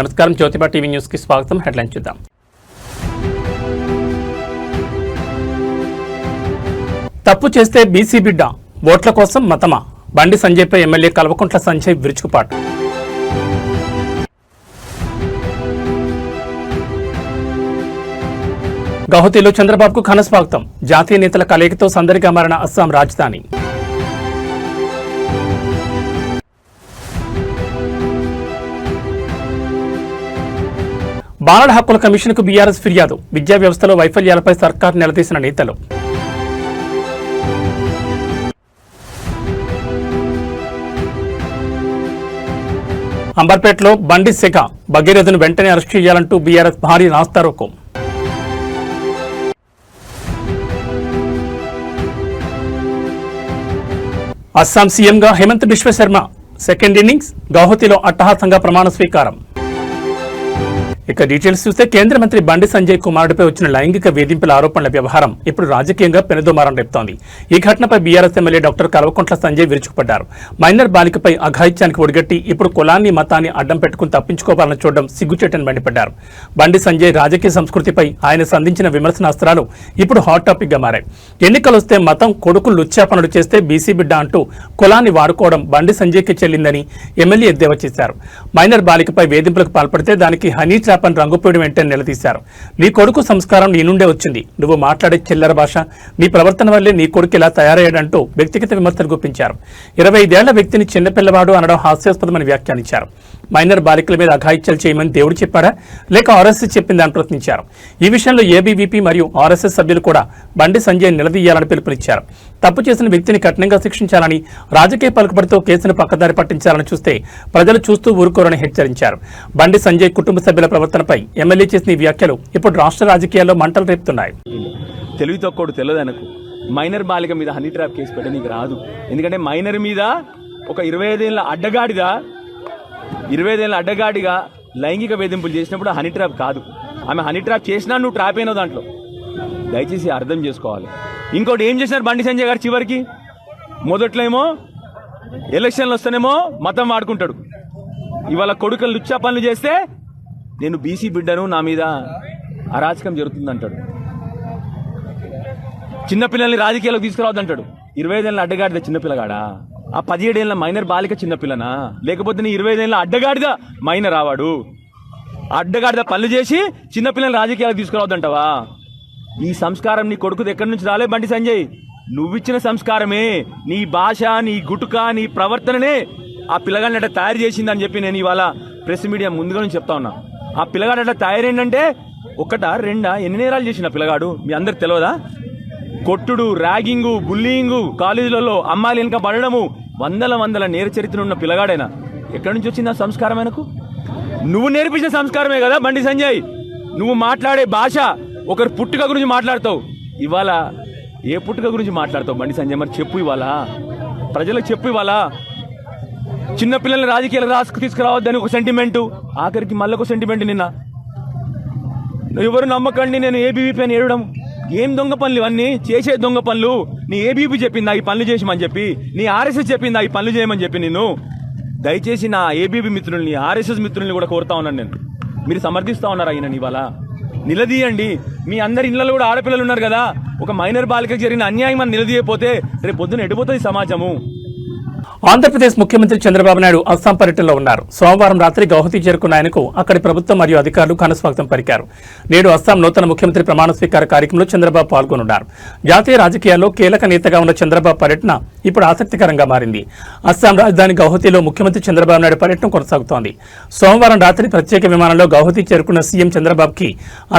నమస్కారం, Jyotiba TV news కి స్వాగతం. హెడ్లైన్ చూద్దాం. తప్పు చేస్తే బీసీ బిడ్డ, ఓట్ల కోసం మతమా? బండి సంజయ్పై ఎమ్మెల్యే కల్వకుంట్ల సంజయ్ విరుచుకుపాటు. గౌహతిలో చంద్రబాబుకు ఘన స్వాగతం. జాతీయ నేతల కలయికతో సందడిగా మారిన అస్సాం రాజధాని. బాలల హక్కుల కమిషన్కు బీఆర్ఎస్ ఫిర్యాదు. విద్యా వ్యవస్థలో వైఫల్యాలపై సర్కార్ నిలదీసిన నేతలు. అంబర్పేటలో బండి సెగ, భగీరథను వెంటనే అరెస్టు చేయాలంటూ బీఆర్ఎస్ భారీ రాస్తారోకో. అస్సాం సీఎంగా హేమంత్ బిశ్వ శర్మ సెకండ్ ఇన్నింగ్స్. గౌహతిలో అట్టహాసంగా ప్రమాణ స్వీకారం. ఇక డీటెయిల్స్ చూస్తే కేంద్ర మంత్రి బండి సంజయ్ కుమారుడిపై వచ్చిన లైంగిక వేధింపుల ఆరోపణల వ్యవహారం ఇప్పుడు రాజకీయంగా పెనుదుమారం రేపుతోంది. ఈ ఘటనపై BRS MLA doctor Kalvakuntla Sanjay విరుచుకుపడ్డారు. మైనర్ బాలికపై అఘాయిత్యానికి ఒడిగట్టి ఇప్పుడు కులాన్ని మతాన్ని అడ్డం పెట్టుకుని తప్పించుకోవాలని చూడడం సిగ్గుచేటని మండిపడ్డారు. బండి సంజయ్ రాజకీయ సంస్కృతిపై ఆయన సంధించిన విమర్శనాస్త్రాలు ఇప్పుడు హాట్ టాపిక్ గా మారాయి. ఎన్నికలు వస్తే మతం కొడుకు లుచ్చాపనులు చేస్తే బీసీ బిడ్డ అంటూ కులాన్ని వాడుకోవడం బండి సంజయ్కి చెల్లిందని ఎమ్మెల్యే ఎద్దేవా చేశారు. మైనర్ బాలికపై వేధింపులకు పాల్పడితే దానికి హనీ ట్రాప్ రంగుపూడి వెంటనే నిలదీశారు. నీ కొడుకు సంస్కారం నీ నుండే వచ్చింది, నువ్వు మాట్లాడే చిల్లర భాష, నీ ప్రవర్తన వల్లే నీ కొడుకు ఇలా తయారయ్యాడంటూ వ్యక్తిగత విమర్శలు గుప్పించారు. 25 ఏళ్ల వ్యక్తిని చిన్నపిల్లవాడు అనడం హాస్యాస్పదమని వ్యాఖ్యానించారు. మైనర్ బాలికల మీద అఘాయిత్యాలు చేయమని దేవుడు చెప్పాడా లేక ఆర్ఎస్ఎస్ చెప్పిందని ప్రశ్నించారు. ఈ విషయంలో ఏబీవీపీ మరియు ఆర్ఎస్ఎస్ సభ్యులు కూడా బండి సంజయ్ నిలదీయాలని పిలుపునిచ్చారు. తప్పు చేసిన వ్యక్తిని కఠినంగా శిక్షించాలని, రాజకీయ పలుకుబడితో కేసును పక్కదారి పట్టించాలని చూస్తే ప్రజలు చూస్తూ ఊరుకోరని హెచ్చరించారు. బండి సంజయ్ కుటుంబ సభ్యుల ప్రవర్తనపై ఎమ్మెల్యే చేసిన ఈ వ్యాఖ్యలు ఇప్పుడు రాష్ట్ర రాజకీయాల్లో మంటలు రేపుతున్నాయి. తెలివి తక్కువ తెలియదనకు. మైనర్ బాలిక మీద హనీ ట్రాప్ కేసు పెట్టడానికి రాదు. ఎందుకంటే మైనర్ మీద ఒక 25 ఏళ్ల అడ్డగాడిగా లైంగిక వేధింపులు చేసినప్పుడు హనీ ట్రాప్ కాదు. ఆమె హనీ ట్రాప్ చేసినా నువ్వు ట్రాప్ అయినావు దాంట్లో. దయచేసి అర్థం చేసుకోవాలి. ఇంకోటి ఏం చేసినారు బండి సంజయ్ గారు చివరికి? మొదట్లో ఏమో ఎలక్షన్లు వస్తేనేమో మతం వాడుకుంటాడు. ఇవాళ కొడుకులు లుచ్చా పనులు చేస్తే నేను బీసీ బిడ్డను, నా మీద అరాచకం జరుగుతుందంటాడు. చిన్నపిల్లల్ని రాజకీయాలకు తీసుకురావద్దంటాడు. 25 ఏళ్ళ అడ్డగాడిద చిన్నపిల్లగాడా? ఆ 17 ఏళ్ళ మైనర్ బాలిక చిన్నపిల్లనా? లేకపోతే నీ 25 ఏళ్ళ అడ్డగాడిద మైనర్ రావాడు? అడ్డగాడిద పనులు చేసి చిన్నపిల్లల్ని రాజకీయాలకు తీసుకురావద్దంటావా? ఈ సంస్కారం నీ కొడుకుది ఎక్కడి నుంచి రాలే బండి సంజయ్? నువ్విచ్చిన సంస్కారమే, నీ భాష, నీ గుటుక, నీ ప్రవర్తననే ఆ పిల్లగాడిని అట్లా తయారు చేసిందని చెప్పి నేను ఇవాళ ప్రెస్ మీడియా ముందుగా నుంచి చెప్తా ఉన్నా. ఆ పిల్లగాడు అట్లా తయారైందంటే ఒకటా రెండా ఎన్ని నేరాలు చేసిన పిల్లగాడు మీ అందరికి తెలియదా? కొట్టుడు, ర్యాగింగు, బుల్లింగు, కాలేజీలలో అమ్మాయిలు వెనక పడడము, వందల నేర చరిత్ర ఉన్న పిల్లగాడైనా ఎక్కడి నుంచి వచ్చింది ఆ సంస్కారం? ఆయనకు నువ్వు నేర్పించిన సంస్కారమే కదా బండి సంజయ్. నువ్వు మాట్లాడే భాష ఒకరి పుట్టుక గురించి మాట్లాడతావు. ఇవాళ ఏ పుట్టుక గురించి మాట్లాడతావు బండి సంజయ్? మరి చెప్పు, ఇవాళ ప్రజలకు చెప్పు. ఇవాళ చిన్నపిల్లల్ని రాజకీయాలకు తీసుకురావద్దని ఒక సెంటిమెంటు, ఆఖరికి మళ్ళొక సెంటిమెంట్. నిన్న ఎవరు నమ్మకండి నేను ఏబీవీపీ అని ఏడడం. ఏం దొంగ పనులు ఇవన్నీ? చేసే దొంగ పనులు. నీ ఏబీవీపీ చెప్పిందా ఈ పనులు చేసామని చెప్పి? నీ ఆర్ఎస్ఎస్ చెప్పిందా ఈ పనులు చేయమని చెప్పి? నేను దయచేసి నా ఏబీవీ మిత్రుల్ని, ఆర్ఎస్ఎస్ మిత్రుల్ని కూడా కోరుతా ఉన్నాను. నేను మీరు సమర్థిస్తా ఉన్నారా ఈయన? ఇవాళ నిలదీయండి. మీ అందరి ఇళ్లలో కూడా ఆడపిల్లలు ఉన్నారు కదా. ఒక మైనర్ బాలికకు జరిగిన అన్యాయం అని నిలదీయకపోతే రేపు పొద్దున ఎడిపోతుంది సమాజము. ఆంధ్రప్రదేశ్ ముఖ్యమంత్రి చంద్రబాబు నాయుడు అస్సాం పర్యటనలో ఉన్నారు. సోమవారం రాత్రి గౌహతి చేరుకున్న ఆయనకు అక్కడి ప్రభుత్వం మరియు అధికారులు ఘనస్వాగతం పలికారు. నేడు అస్సాం నూతన ముఖ్యమంత్రి ప్రమాణ స్వీకార కార్యక్రమంలో చంద్రబాబు పాల్గొనున్నారు. జాతీయ రాజకీయాల్లో కీలక నేతగా ఉన్న చంద్రబాబు పర్యటన ఇప్పుడు ఆసక్తికరంగా మారింది. అస్సాం రాజధాని గౌహతిలో ముఖ్యమంత్రి చంద్రబాబు నాయుడు పర్యటన కొనసాగుతోంది. సోమవారం రాత్రి ప్రత్యేక విమానంలో గౌహతి చేరుకున్న సీఎం చంద్రబాబుకి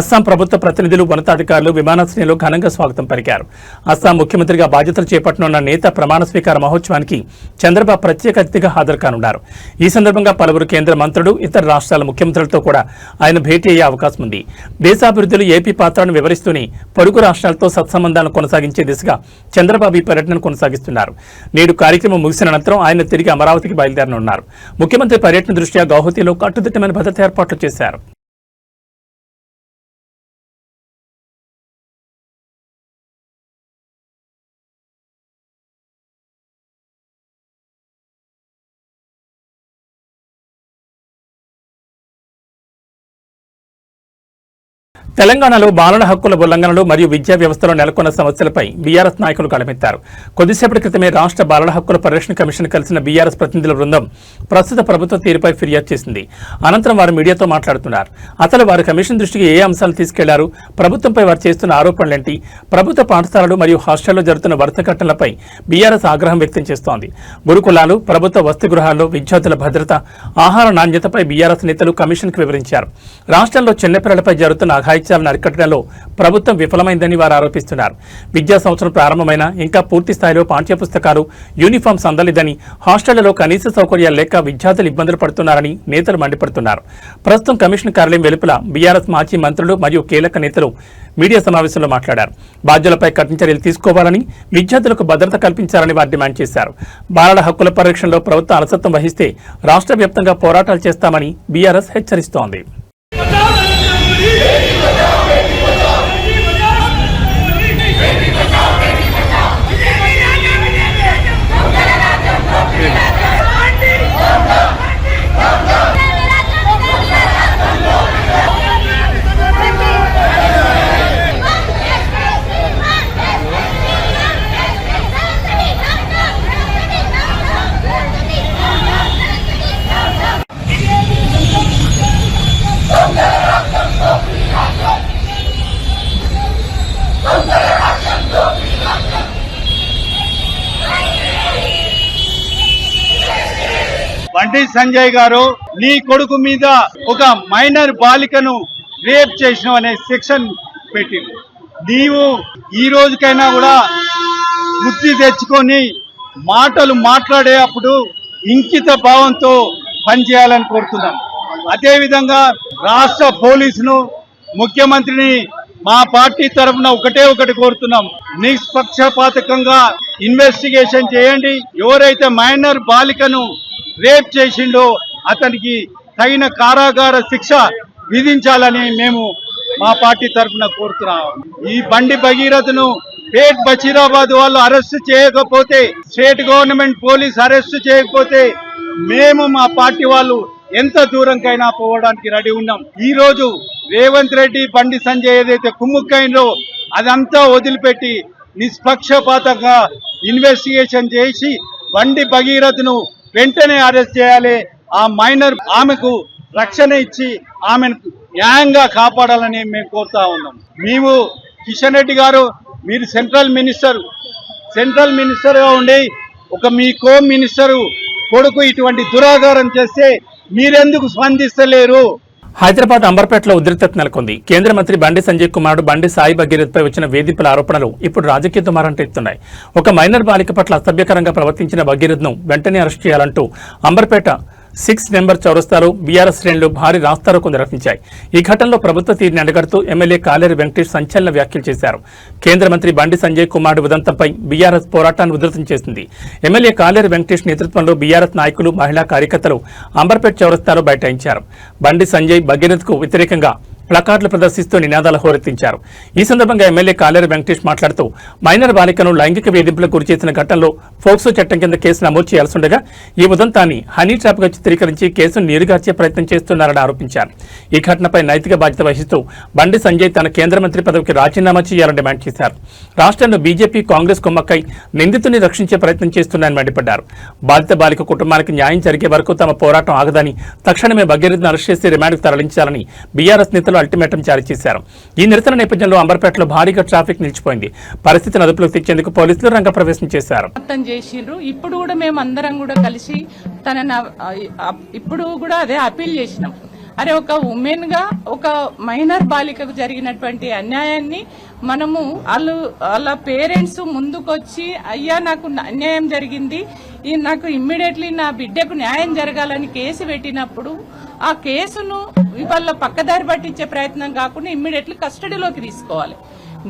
అస్సాం ప్రభుత్వ ప్రతినిధులు, ఉన్నతాధికారులు విమానాశ్రయంలో ఘనంగా స్వాగతం పలికారు. అస్సాం ముఖ్యమంత్రిగా బాధ్యతలు చేపట్టనున్న నేత ప్రమాణ స్వీకార మహోత్సవానికి చంద్రబాబు ప్రత్యేక అతిథిగా హాజరు కానున్నారు. ఈ సందర్భంగా పలువురు కేంద్ర మంత్రులు, ఇతర రాష్ట్రాల ముఖ్యమంత్రులతో కూడా ఆయన భేటీ అయ్యే అవకాశం ఉంది. దేశాభివృద్ధిలో ఏపీ పాత్రను వివరిస్తూనే పొరుగు రాష్ట్రాలతో సత్సంబంధాలను కొనసాగించే దిశగా చంద్రబాబు ఈ పర్యటనను కొనసాగిస్తున్నారు. నేడు కార్యక్రమం ముగిసిన అనంతరం ఆయన తిరిగి అమరావతికి బయలుదేరనున్నారు. ముఖ్యమంత్రి పర్యటన దృష్ట్యా గౌహతిలో కట్టుదిట్టమైన భద్రతా ఏర్పాట్లు చేశారు. తెలంగాణలో బాలల హక్కుల ఉల్లంఘనలు మరియు విద్యా వ్యవస్థలో నెలకొన్న సమస్యలపై బీఆర్ఎస్ నాయకులు గళమెత్తారు. కొద్దిసేపటి క్రితమే రాష్ట్ర బాలల హక్కుల పరిరక్షణ కమిషన్ కలిసిన బీఆర్ఎస్ ప్రతినిధుల బృందం ప్రస్తుత ప్రభుత్వ తీరుపై ఫిర్యాదు చేసింది. అనంతరం వారు మీడియాతో మాట్లాడుతున్నారు. అసలు వారు కమిషన్ దృష్టికి ఏ అంశాలు తీసుకెళ్లారు, ప్రభుత్వంపై వారు చేస్తున్న ఆరోపణలేంటి, ప్రభుత్వ పాఠశాలలు మరియు హాస్టల్లో జరుగుతున్న వరుస ఘటనలపై బీఆర్ఎస్ ఆగ్రహం వ్యక్తం చేస్తోంది. గురుకులాలు, ప్రభుత్వ వసతి గృహాల్లో విద్యార్థుల భద్రత, ఆహార నాణ్యతపై బీఆర్ఎస్ నేతలు కమిషన్కు వివరించారు. రాష్ట్రంలో చిన్నపిల్లలపై జరుగుతున్న అఘాయిత్యాలను అరికట్టడంలో ప్రభుత్వం విఫలమైందని వారు ఆరోపిస్తున్నారు. విద్యా సంవత్సరం ప్రారంభమైన ఇంకా పూర్తి స్థాయిలో పాఠ్య పుస్తకాలు, యూనిఫామ్స్ అందలేదని, హాస్టళ్లలో కనీస సౌకర్యాలు లేక విద్యార్థులు ఇబ్బందులు పడుతున్నారని నేతలు మండిపడుతున్నారు. ప్రస్తుతం కమిషన్ కార్యాలయం వెలుపల బీఆర్ఎస్ మాజీ మంత్రులు మరియు కీలక నేతలు మీడియా సమావేశంలో మాట్లాడారు. బాధ్యులపై కఠిన చర్యలు తీసుకోవాలని, విద్యార్థులకు భద్రత కల్పించాలని వారు డిమాండ్ చేశారు. బాలల హక్కుల పరిరక్షణలో ప్రభుత్వం అలసత్వం వహిస్తే రాష్ట్ర వ్యాప్తంగా పోరాటాలు చేస్తామని బీఆర్ఎస్ హెచ్చరిస్తోంది. బండి సంజయ్ గారు, నీ కొడుకు మీద ఒక మైనర్ బాలికను రేప్ చేసిన అనే సెక్షన్ పెట్టింది. నీవు ఈ రోజుకైనా కూడా బుద్ధి తెచ్చుకొని మాటలు మాట్లాడే అప్పుడు ఇంకిత భావంతో పనిచేయాలని కోరుతున్నాం. అదేవిధంగా రాష్ట్ర పోలీసును, ముఖ్యమంత్రిని మా పార్టీ తరఫున ఒకటి కోరుతున్నాం. నిష్పక్షపాతకంగా ఇన్వెస్టిగేషన్ చేయండి. ఎవరైతే మైనర్ బాలికను రేప్ చేసిండో అతనికి తగిన కారాగార శిక్ష విధించాలని మేము మా పార్టీ తరఫున కోరుతున్నాం. ఈ బండి భగీరథను పేట్ బషీరాబాద్ వాళ్ళు అరెస్ట్ చేయకపోతే, స్టేట్ గవర్నమెంట్ పోలీస్ అరెస్ట్ చేయకపోతే మేము మా పార్టీ వాళ్ళు ఎంత దూరంకైనా పోవడానికి రెడీ ఉన్నాం. ఈ రోజు రేవంత్ రెడ్డి, బండి సంజయ్ ఏదైతే కుమ్ముక్కైందో అదంతా వదిలిపెట్టి నిష్పక్షపాతంగా ఇన్వెస్టిగేషన్ చేసి బండి భగీరథను వెంటనే అరెస్ట్ చేయాలి. ఆ మైనర్ ఆమెకు రక్షణ ఇచ్చి ఆమెను న్యాయంగా కాపాడాలని మేము కోరుతా ఉన్నాం. మేము కిషన్ రెడ్డి గారు, మీరు సెంట్రల్ మినిస్టర్గా ఉండి ఒక మీ హోమ్ మినిస్టరు కొడుకు ఇటువంటి దురాచారం చేస్తే మీరెందుకు స్పందిస్తలేరు? హైదరాబాద్ అంబర్పేటలో ఉద్రిక్తత నెలకొంది. కేంద్ర మంత్రి బండి సంజయ్ కుమారుడు బండి సాయి భగీరథ్పై వచ్చిన వేధింపుల ఆరోపణలు ఇప్పుడు రాజకీయ దుమారంటెత్తున్నాయి. ఒక మైనర్ బాలిక పట్ల అసభ్యకరంగా ప్రవర్తించిన భగీరథ్ను వెంటనే అరెస్ట్ చేయాలంటూ అంబర్పేట 6 నెంబర్ చౌరస్తాలో బీఆర్ఎస్ శ్రేణులు భారీ రాస్తారోకో నిర్వహించాయి. ఈ ఘటనలో ప్రభుత్వ తీరుని అడ్డుకడుతూ ఎమ్మెల్యే కాలేరు వెంకటేష్ సంచలన వ్యాఖ్యలు చేశారు. కేంద్ర మంత్రి బండి సంజయ్ కుమారుడు ఉదంతంపై బీఆర్ఎస్ పోరాటాన్ని ఉధృతం చేసింది. ఎమ్మెల్యే కాలేరు వెంకటేష్ నేతృత్వంలో బీఆర్ఎస్ నాయకులు, మహిళా కార్యకర్తలు అంబర్పేట చౌరస్తాలో బైఠాయించారు. బండి సంజయ్ భగీరథ్కు వ్యతిరేకంగా ప్లకార్డులు ప్రదర్శిస్తూ నినాదాలు హోరెత్తించారు. ఈ సందర్భంగా ఎమ్మెల్యే కాలేరు వెంకటేష్ మాట్లాడుతూ మైనర్ బాలికను లైంగిక వేధింపులకు గురిచేసిన ఘటనలో ఫోక్సో చట్టం కింద కేసు నమోదు చేయాల్సిండగా ఈ ఉదంతాన్ని హనీ ట్రాప్గా చిత్రీకరించి కేసును నీరుగార్చే ప్రయత్నం చేస్తున్నారని ఆరోపించారు. ఈ ఘటనపై నైతిక బాధ్యత వహిస్తూ బండి సంజయ్ తన కేంద్ర మంత్రి పదవికి రాజీనామా చేయాలని డిమాండ్ చేశారు. రాష్ట్రంలో బీజేపీ, కాంగ్రెస్ కుమ్మక్కై నిందితుని రక్షించే ప్రయత్నం చేస్తున్నారని మండిపడ్డారు. బాధిత బాలిక కుటుంబానికి న్యాయం జరిగే వరకు తమ పోరాటం ఆగదని, తక్షణమే భగీరథ్ను అరెస్ట్ చేసి రిమాండ్కు తరలించాలని బీఆర్ఎస్ నేతలు అల్టిమేటం జారీ చేశారు. ఈ నిరసన నేపథ్యంలో అంబర్పేటలో భారీగా ట్రాఫిక్ నిలిచిపోయింది. పరిస్థితిని అదుపులోకి తెచ్చేందుకు పోలీసులు రంగప్రవేశం చేశారు. ఇప్పుడు కూడా మేము అందరం కూడా కలిసి ఇప్పుడు కూడా అదే అప్పీల్ చేసినాం. అరే, ఒక ఉమెన్ గా ఒక మైనర్ బాలికకు జరిగినటువంటి అన్యాయాన్ని మనము వాళ్ళ పేరెంట్స్ ముందుకొచ్చి, అయ్యా నాకు అన్యాయం జరిగింది, నాకు ఇమ్మీడియట్లీ నా బిడ్డకు న్యాయం జరగాలని కేసు పెట్టినప్పుడు ఆ కేసును వాళ్ళ పక్కదారి పట్టించే ప్రయత్నం కాకుండా ఇమ్మీడియట్లీ కస్టడీలోకి తీసుకోవాలి.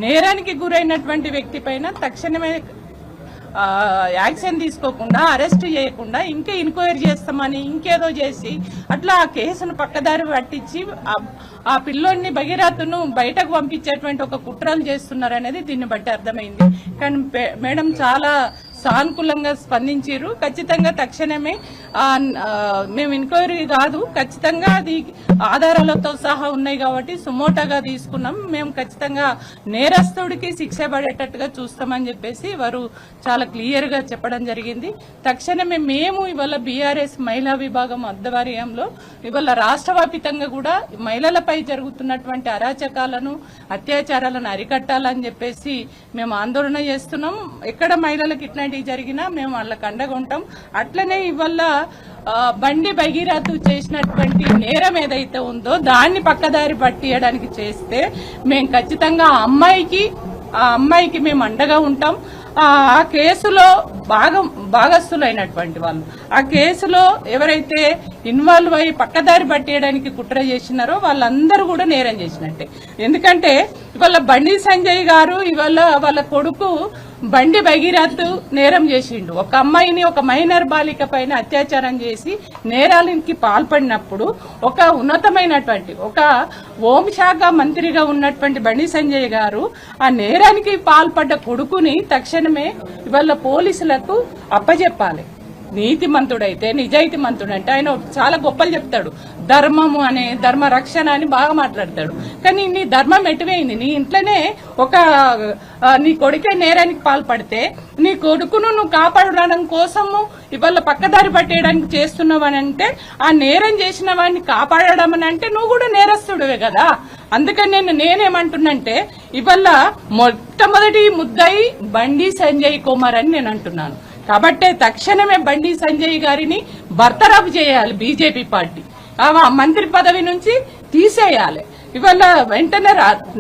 నేరానికి గురైనటువంటి వ్యక్తి పైన తక్షణమే యాక్షన్ తీసుకోకుండా, అరెస్ట్ చేయకుండా ఇంకా ఎంక్వైరీ చేస్తామని ఇంకేదో చేసి అట్లా ఆ కేసును పక్కదారి పట్టించి ఆ పిల్లోడిని భగీరథను బయటకు పంపించేటువంటి ఒక కుట్రలు చేస్తున్నారనేది దీన్ని బట్టి అర్థమైంది. కానీ మేడం చాలా సానుకూలంగా స్పందించారు. ఖచ్చితంగా తక్షణమే మేము ఎంక్వైరీ కాదు, ఖచ్చితంగా అది ఆధారాలతో సహా ఉన్నాయి కాబట్టి సుమోటాగా తీసుకున్నాం. మేము ఖచ్చితంగా నేరస్తుడికి శిక్ష పడేటట్టుగా చూస్తామని చెప్పేసి వారు చాలా క్లియర్ గా చెప్పడం జరిగింది. తక్షణమే మేము ఇవాళ బీఆర్ఎస్ మహిళా విభాగం ఆధ్వర్యంలో ఇవాళ రాష్ట్ర వ్యాప్తంగా కూడా మహిళలపై జరుగుతున్నటువంటి అరాచకాలను అత్యాచారాలను అరికట్టాలని చెప్పేసి మేము ఆందోళన చేస్తున్నాం. ఎక్కడ మహిళలకు ఇట్లాంటివి జరిగినా మేము వాళ్ళకి అండగా ఉంటాం. అట్లనే ఇవాళ బండి భగీరథ చేసినటువంటి నేరం ఏదైతే ఉందో దాన్ని పక్కదారి పట్టియడానికి చేస్తే మేము ఖచ్చితంగా ఆ అమ్మాయికి మేము అండగా ఉంటాం. ఆ కేసులో భాగస్థులైనటువంటి వాళ్ళు ఆ కేసులో ఎవరైతే ఇన్వాల్వ్ అయ్యి పక్కదారి పట్టేయడానికి కుట్ర చేసినారో వాళ్ళందరూ కూడా నేరం చేసినట్టే. ఎందుకంటే ఇవాళ బండి సంజయ్ గారు ఇవాళ వాళ్ళ కొడుకు బండి భగీరథ్ నేరం చేసిండు. ఒక అమ్మాయిని, ఒక మైనర్ బాలిక పైన అత్యాచారం చేసి నేరాలకి పాల్పడినప్పుడు ఒక ఉన్నతమైనటువంటి ఒక హోంశాఖ మంత్రిగా ఉన్నటువంటి బండి సంజయ్ గారు ఆ నేరానికి పాల్పడ్డ కొడుకుని తక్షణమే ఇవాళ పోలీసులకు అప్పచెప్పాలి. నీతిమంతుడైతే నిజాయితీమంతుడంటే ఆయన చాలా గొప్పలు చెప్తాడు. ధర్మము అనే ధర్మ రక్షణ అని బాగా మాట్లాడతాడు. కానీ నీ ధర్మం ఎటువైంది? నీ ఇంట్లోనే నీ కొడుకే నేరానికి పాల్పడితే నీ కొడుకును నువ్వు కాపాడడం కోసము ఇవాళ పక్కదారి పట్టేయడానికి చేస్తున్నావు అని అంటే ఆ నేరం చేసిన వాడిని కాపాడడం అని అంటే నువ్వు కూడా నేరస్తుడివే కదా. అందుకని నేనేమంటున్నంటే ఇవాళ మొట్టమొదటి ముద్దాయి బండి సంజయ్ కుమార్ అని నేను అంటున్నాను. కాబట్టే తక్షణమే బండి సంజయ్ గారిని బర్తరఫ్ చేయాలి బీజేపీ పార్టీ. ఆ మంత్రి పదవి నుంచి తీసేయాలి. ఇవాళ వెంటనే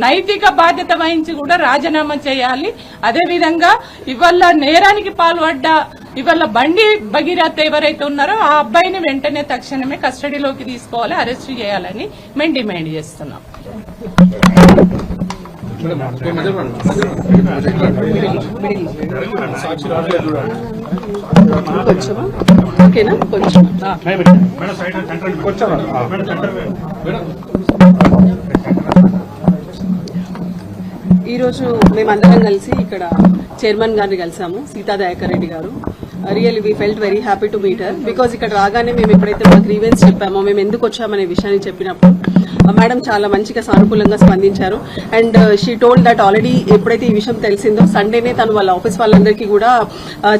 నైతిక బాధ్యత వహించి కూడా రాజీనామా చేయాలి. అదేవిధంగా ఇవాళ నేరానికి పాల్పడ్డ ఇవాళ బండి భగీరథ ఎవరైతే ఉన్నారో ఆ అబ్బాయిని వెంటనే తక్షణమే కస్టడీలోకి తీసుకోవాలి, అరెస్ట్ చేయాలని మేము డిమాండ్ చేస్తున్నాం. ఈరోజు మేమందరం కలిసి ఇక్కడ చైర్మన్ గారిని కలిసాము, సీతా దయాకర్ రెడ్డి గారు. Really we felt very happy to meet her. Because ఇక్కడ రాగానే మేము ఎప్పుడైతే మా గ్రీవెన్స్ చెప్పామో, మేము ఎందుకు వచ్చామనే విషయాన్ని చెప్పినప్పుడు మేడం చాలా మంచిగా సానుకూలంగా స్పందించారు. And she told that already ఎప్పుడైతే ఈ విషయం తెలిసిందో సండేనే తను వాళ్ళ ఆఫీస్ వాళ్ళందరికీ కూడా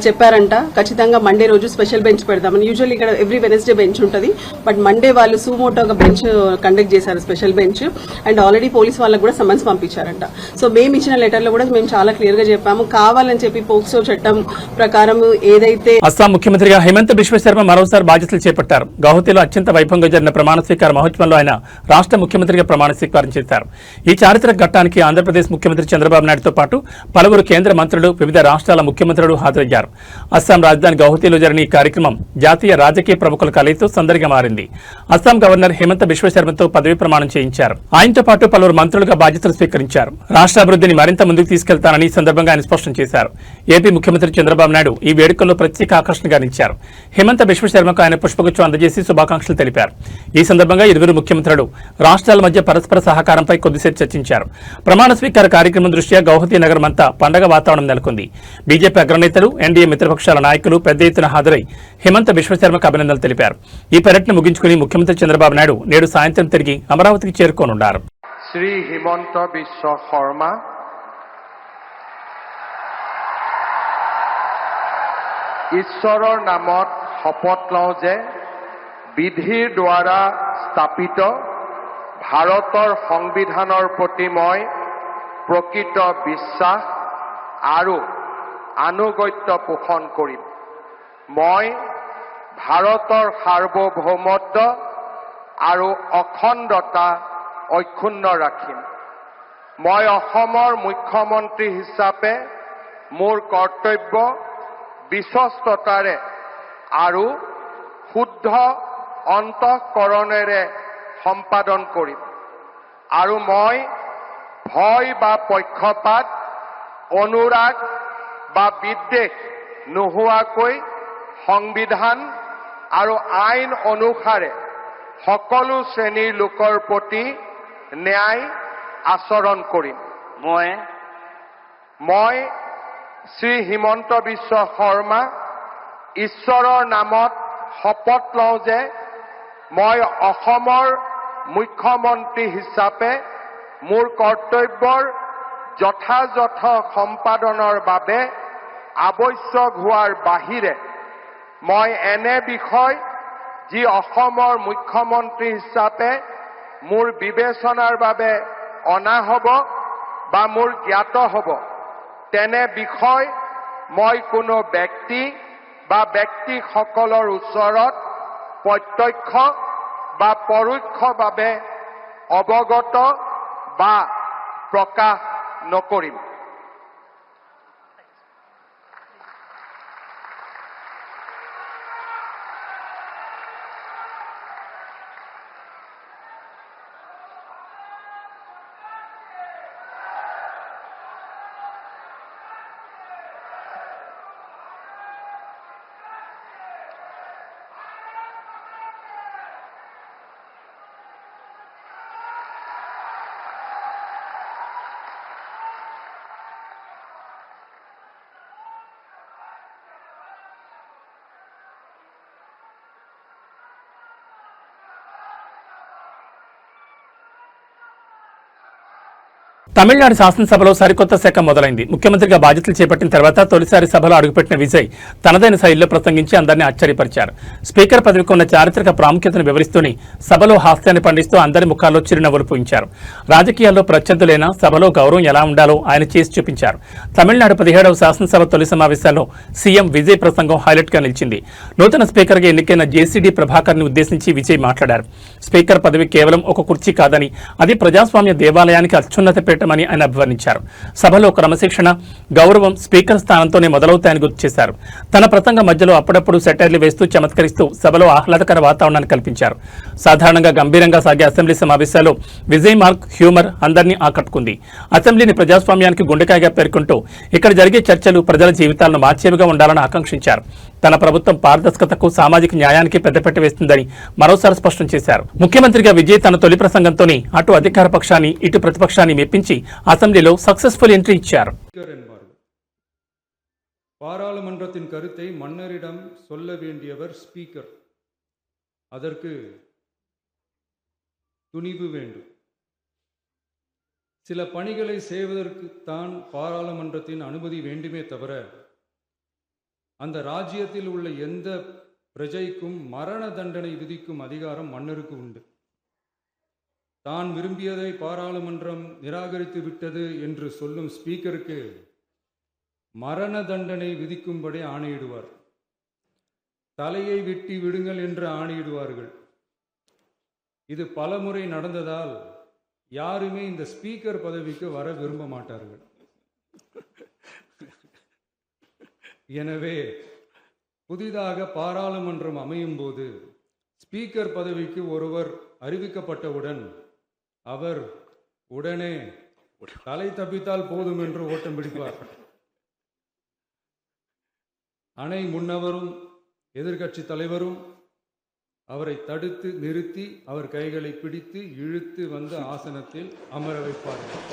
చెప్పారంట ఖచ్చితంగా మండే రోజు స్పెషల్ బెంచ్ పెడతామని. యూజువల్లీ ఇక్కడ ఎవ్రీ వెనస్డే బెంచ్ ఉంటుంది, బట్ మండే వాళ్ళు సూమోటోగా బెంచ్ కండక్ట్ చేశారు, special bench. And already police వాళ్ళకు కూడా సమన్స్ పంపించారంట. సో మేము ఇచ్చిన లెటర్లో కూడా మేము చాలా క్లియర్ గా చెప్పాము, కావాలని చెప్పి పోక్సో చట్టం ప్రకారం ఏదైతే. అస్సాం ముఖ్యమంత్రిగా హిమంత బిశ్వ శర్మ మరోసారి బాధ్యతలు చేపట్టారు. గౌహతిలో అత్యంత వైభవంగా జరిగిన ప్రమాణ స్వీకార మహోత్సవంలో ఆయన రాష్ట్ర ముఖ్యమంత్రిగా ప్రమాణ స్వీకారం చేశారు. ఈ చారిత్రక ఘట్టానికి ఆంధ్రప్రదేశ్ ముఖ్యమంత్రి చంద్రబాబు నాయుడుతో పాటు పలువురు కేంద్ర మంత్రులు, వివిధ రాష్ట్రాల ముఖ్యమంత్రులు హాజరయ్యారు. అస్సాం రాజధాని గౌహతిలో జరిగిన ఈ కార్యక్రమం జాతీయ రాజకీయ ప్రముఖుల కలయితో సందడిగా మారింది. అస్సాం గవర్నర్ హిమంత బిశ్వ శర్మతో పదవీ ప్రమాణం చేయించారు. ఆయనతో పాటు పలువురు మంత్రులుగా బాధ్యతలు స్వీకరించారు. రాష్ట్ర అభివృద్ధిని మరింత ముందుకు తీసుకెళ్తానని ఈ సందర్భంగా ఆయన స్పష్టం చేశారు. ఏపీ ముఖ్యమంత్రి చంద్రబాబు నాయుడు ఈ వేడుకల్లో ప్రత్యేక ఆకర్షణగా నిలిచారు. హిమంత బిశ్వ శర్మకు ఆయన పుష్పగుచ్చం అందజేసి శుభాకాంక్షలు తెలిపారు. ఈ సందర్భంగా ఇరువురు ముఖ్యమంత్రులు రాష్ట్రాల మధ్య పరస్పర సహకారంపై కొద్దిసేపు చర్చించారు. ప్రమాణ స్వీకార కార్యక్రమం దృష్ట్యా గౌహతి నగరం అంతా పండగ వాతావరణం నెలకొంది. బీజేపీ అగ్రనేతలు, ఎన్డీఏ మిత్రపక్షాల నాయకులు పెద్ద ఎత్తున హాజరై హిమంత బిశ్వశర్మకు అభినందనలు తెలిపారు. ఈ పర్యటన ముగించుకుని ముఖ్యమంత్రి చంద్రబాబు నాయుడు నేడు సాయంత్రం తిరిగి అమరావతికి చేరుకోనున్నారు. శ్రీ హిమంత బిశ్వ శర్మ ঈশ্বৰৰ নামত শপত লওঁ যে বিধিৰ দ্বাৰা স্থাপিত ভাৰতৰ সংবিধানৰ প্ৰতি মই প্ৰকৃত বিশ্বাস আৰু আনুগত্য পোষণ কৰিম। মই ভাৰতৰ সাৰ্বভৌমত্ব আৰু অখণ্ডতা অক্ষুণ্ণ ৰাখিম। মই অসমৰ মুখ্যমন্ত্ৰী হিচাপে মোৰ কৰ্তব্য বিশ্বস্ততাৰে আৰু শুদ্ধ অন্তঃকৰণেৰে সম্পাদন কৰিম আৰু মই ভয় বা পক্ষপাত, অনুৰাগ বা বিদ্বেষ নোহোৱাকৈ সংবিধান আৰু আইন অনুসাৰে সকলো শ্ৰেণীৰ লোকৰ প্ৰতি ন্যায় আচৰণ কৰিম। মই শ্ৰী হিমন্ত বিশ্ব শৰ্মা ঈশ্বৰৰ নামত শপত লওঁ যে মই অসমৰ মুখ্যমন্ত্ৰী হিচাপে মোৰ কৰ্তব্যৰ যথাযথ সম্পাদনৰ বাবে আৱশ্যক হোৱাৰ বাহিৰে মই এনে বিষয় যি অসমৰ মুখ্যমন্ত্ৰী হিচাপে মোৰ বিবেচনাৰ বাবে অনা হ'ব বা মোৰ জ্ঞাত হ'ব তেনে বিষয় মই কোনো ব্যক্তি বা ব্যক্তিসকলৰ ওচৰত প্ৰত্যক্ষ বা পৰোক্ষভাৱে অৱগত বা প্ৰকাশ নকৰিম। తమిళనాడు శాసనసభలో సరికొత్త శాఖ మొదలైంది. ముఖ్యమంత్రిగా బాధ్యతలు చేపట్టిన తర్వాత తొలిసారి సభలో అడుగుపెట్టిన విజయ్ తనదైన శైలిలో ప్రసంగించి అందరినీ ఆశ్చర్యపరిచారు. స్పీకర్ పదవికి ఉన్న చారిత్రక ప్రాముఖ్యతను వివరిస్తూనే సభలో హాస్యాన్ని పండిస్తూ అందరి ముఖాల్లో చిరునవ్వులు పూయించారు. రాజకీయాల్లో ప్రత్యర్థులైన సభలో గౌరవం ఎలా ఉండాలో ఆయన చేసి చూపించారు. తమిళనాడు 17వ శాసనసభ తొలి సమావేశాల్లో సీఎం విజయ్ ప్రసంగం హైలైట్ గా నిలిచింది. నూతన స్పీకర్గా ఎన్నికైన జేసీడీ ప్రభాకర్ ని ఉద్దేశించి విజయ్ మాట్లాడారు. స్పీకర్ పదవి కేవలం ఒక కుర్చీ కాదని అది ప్రజాస్వామ్య దేవాలయానికి అత్యున్నత పీఠమని ఆయన అభివర్ణించారు. సభలో క్రమశిక్షణ, గౌరవం స్పీకర్ స్థానంతోనే మొదలవుతాయని గుర్తు చేశారు. తన ప్రసంగం మధ్యలో అప్పుడప్పుడు సెటైర్లు వేస్తూ చమత్కరిస్తూ సభలో ఆహ్లాదకర వాతావరణాన్ని కల్పించారు. సాధారణంగా గంభీరంగా సాగే అసెంబ్లీ సమావేశాల్లో విజయ్ మార్క్ హ్యూమర్ అందరినీ ఆకట్టుకుంది. అసెంబ్లీని ప్రజాస్వామ్యానికి గుండెకాయగా పేర్కొంటూ ఇక్కడ జరిగే చర్చలు ప్రజల జీవితాలను మార్చేవిగా ఉండాలని ఆకాంక్షించారు. తన ప్రభుత్వం పారదర్శకతకు, సామాజిక న్యాయానికి పెద్దపీట వేస్తుందని మరోసారి స్పష్టం చేశారు. ముఖ్యమంత్రిగా విజయ్ తన తొలి ప్రసంగంతోనే అటు అధికార పక్షాన్ని ఇటు ప్రతిపక్షాన్ని మెప్పించి అసెంబ్లీలో సక్సెస్ఫుల్ ఎంట్రీ ఇచ్చారు. பாராளுமன்றத்தின் கருத்தை மன்னரிடம் சொல்ல வேண்டியவர் ஸ்பீக்கர். அதற்கு துணிவு வேண்டும். சில பணிகளை செய்வதற்கு தான் பாராளுமன்றத்தின் அனுமதி வேண்டுமே தவிர அந்த ராஜ்யத்தில் உள்ள எந்த பிரஜைக்கும் மரண தண்டனை விதிக்கும் அதிகாரம் மன்னருக்கு உண்டு. தான் விரும்பியதை பாராளுமன்றம் நிராகரித்து விட்டது என்று சொல்லும் ஸ்பீக்கருக்கு மரண தண்டனை விதிக்கும்படி ஆணையிடுவார். தலையை வெட்டி விடுங்கள் என்று ஆணையிடுவார்கள். இது பலமுறை நடந்ததால் யாருமே இந்த ஸ்பீக்கர் பதவிக்கு வர விரும்ப மாட்டார்கள். எனவே புதிதாக பாராளுமன்றம் அமையும் போது ஸ்பீக்கர் பதவிக்கு ஒருவர் அறிவிக்கப்பட்டவுடன் அவர் உடனே தலை தப்பித்தால் போதும் என்று ஓட்டம் பிடிப்பார். அணை முன்னவரும் எதிர்க்கட்சி தலைவரும் அவரை தடுத்து நிறுத்தி அவர் கைகளை பிடித்து இழுத்து வந்த ஆசனத்தில் அமர வைப்பார்கள்.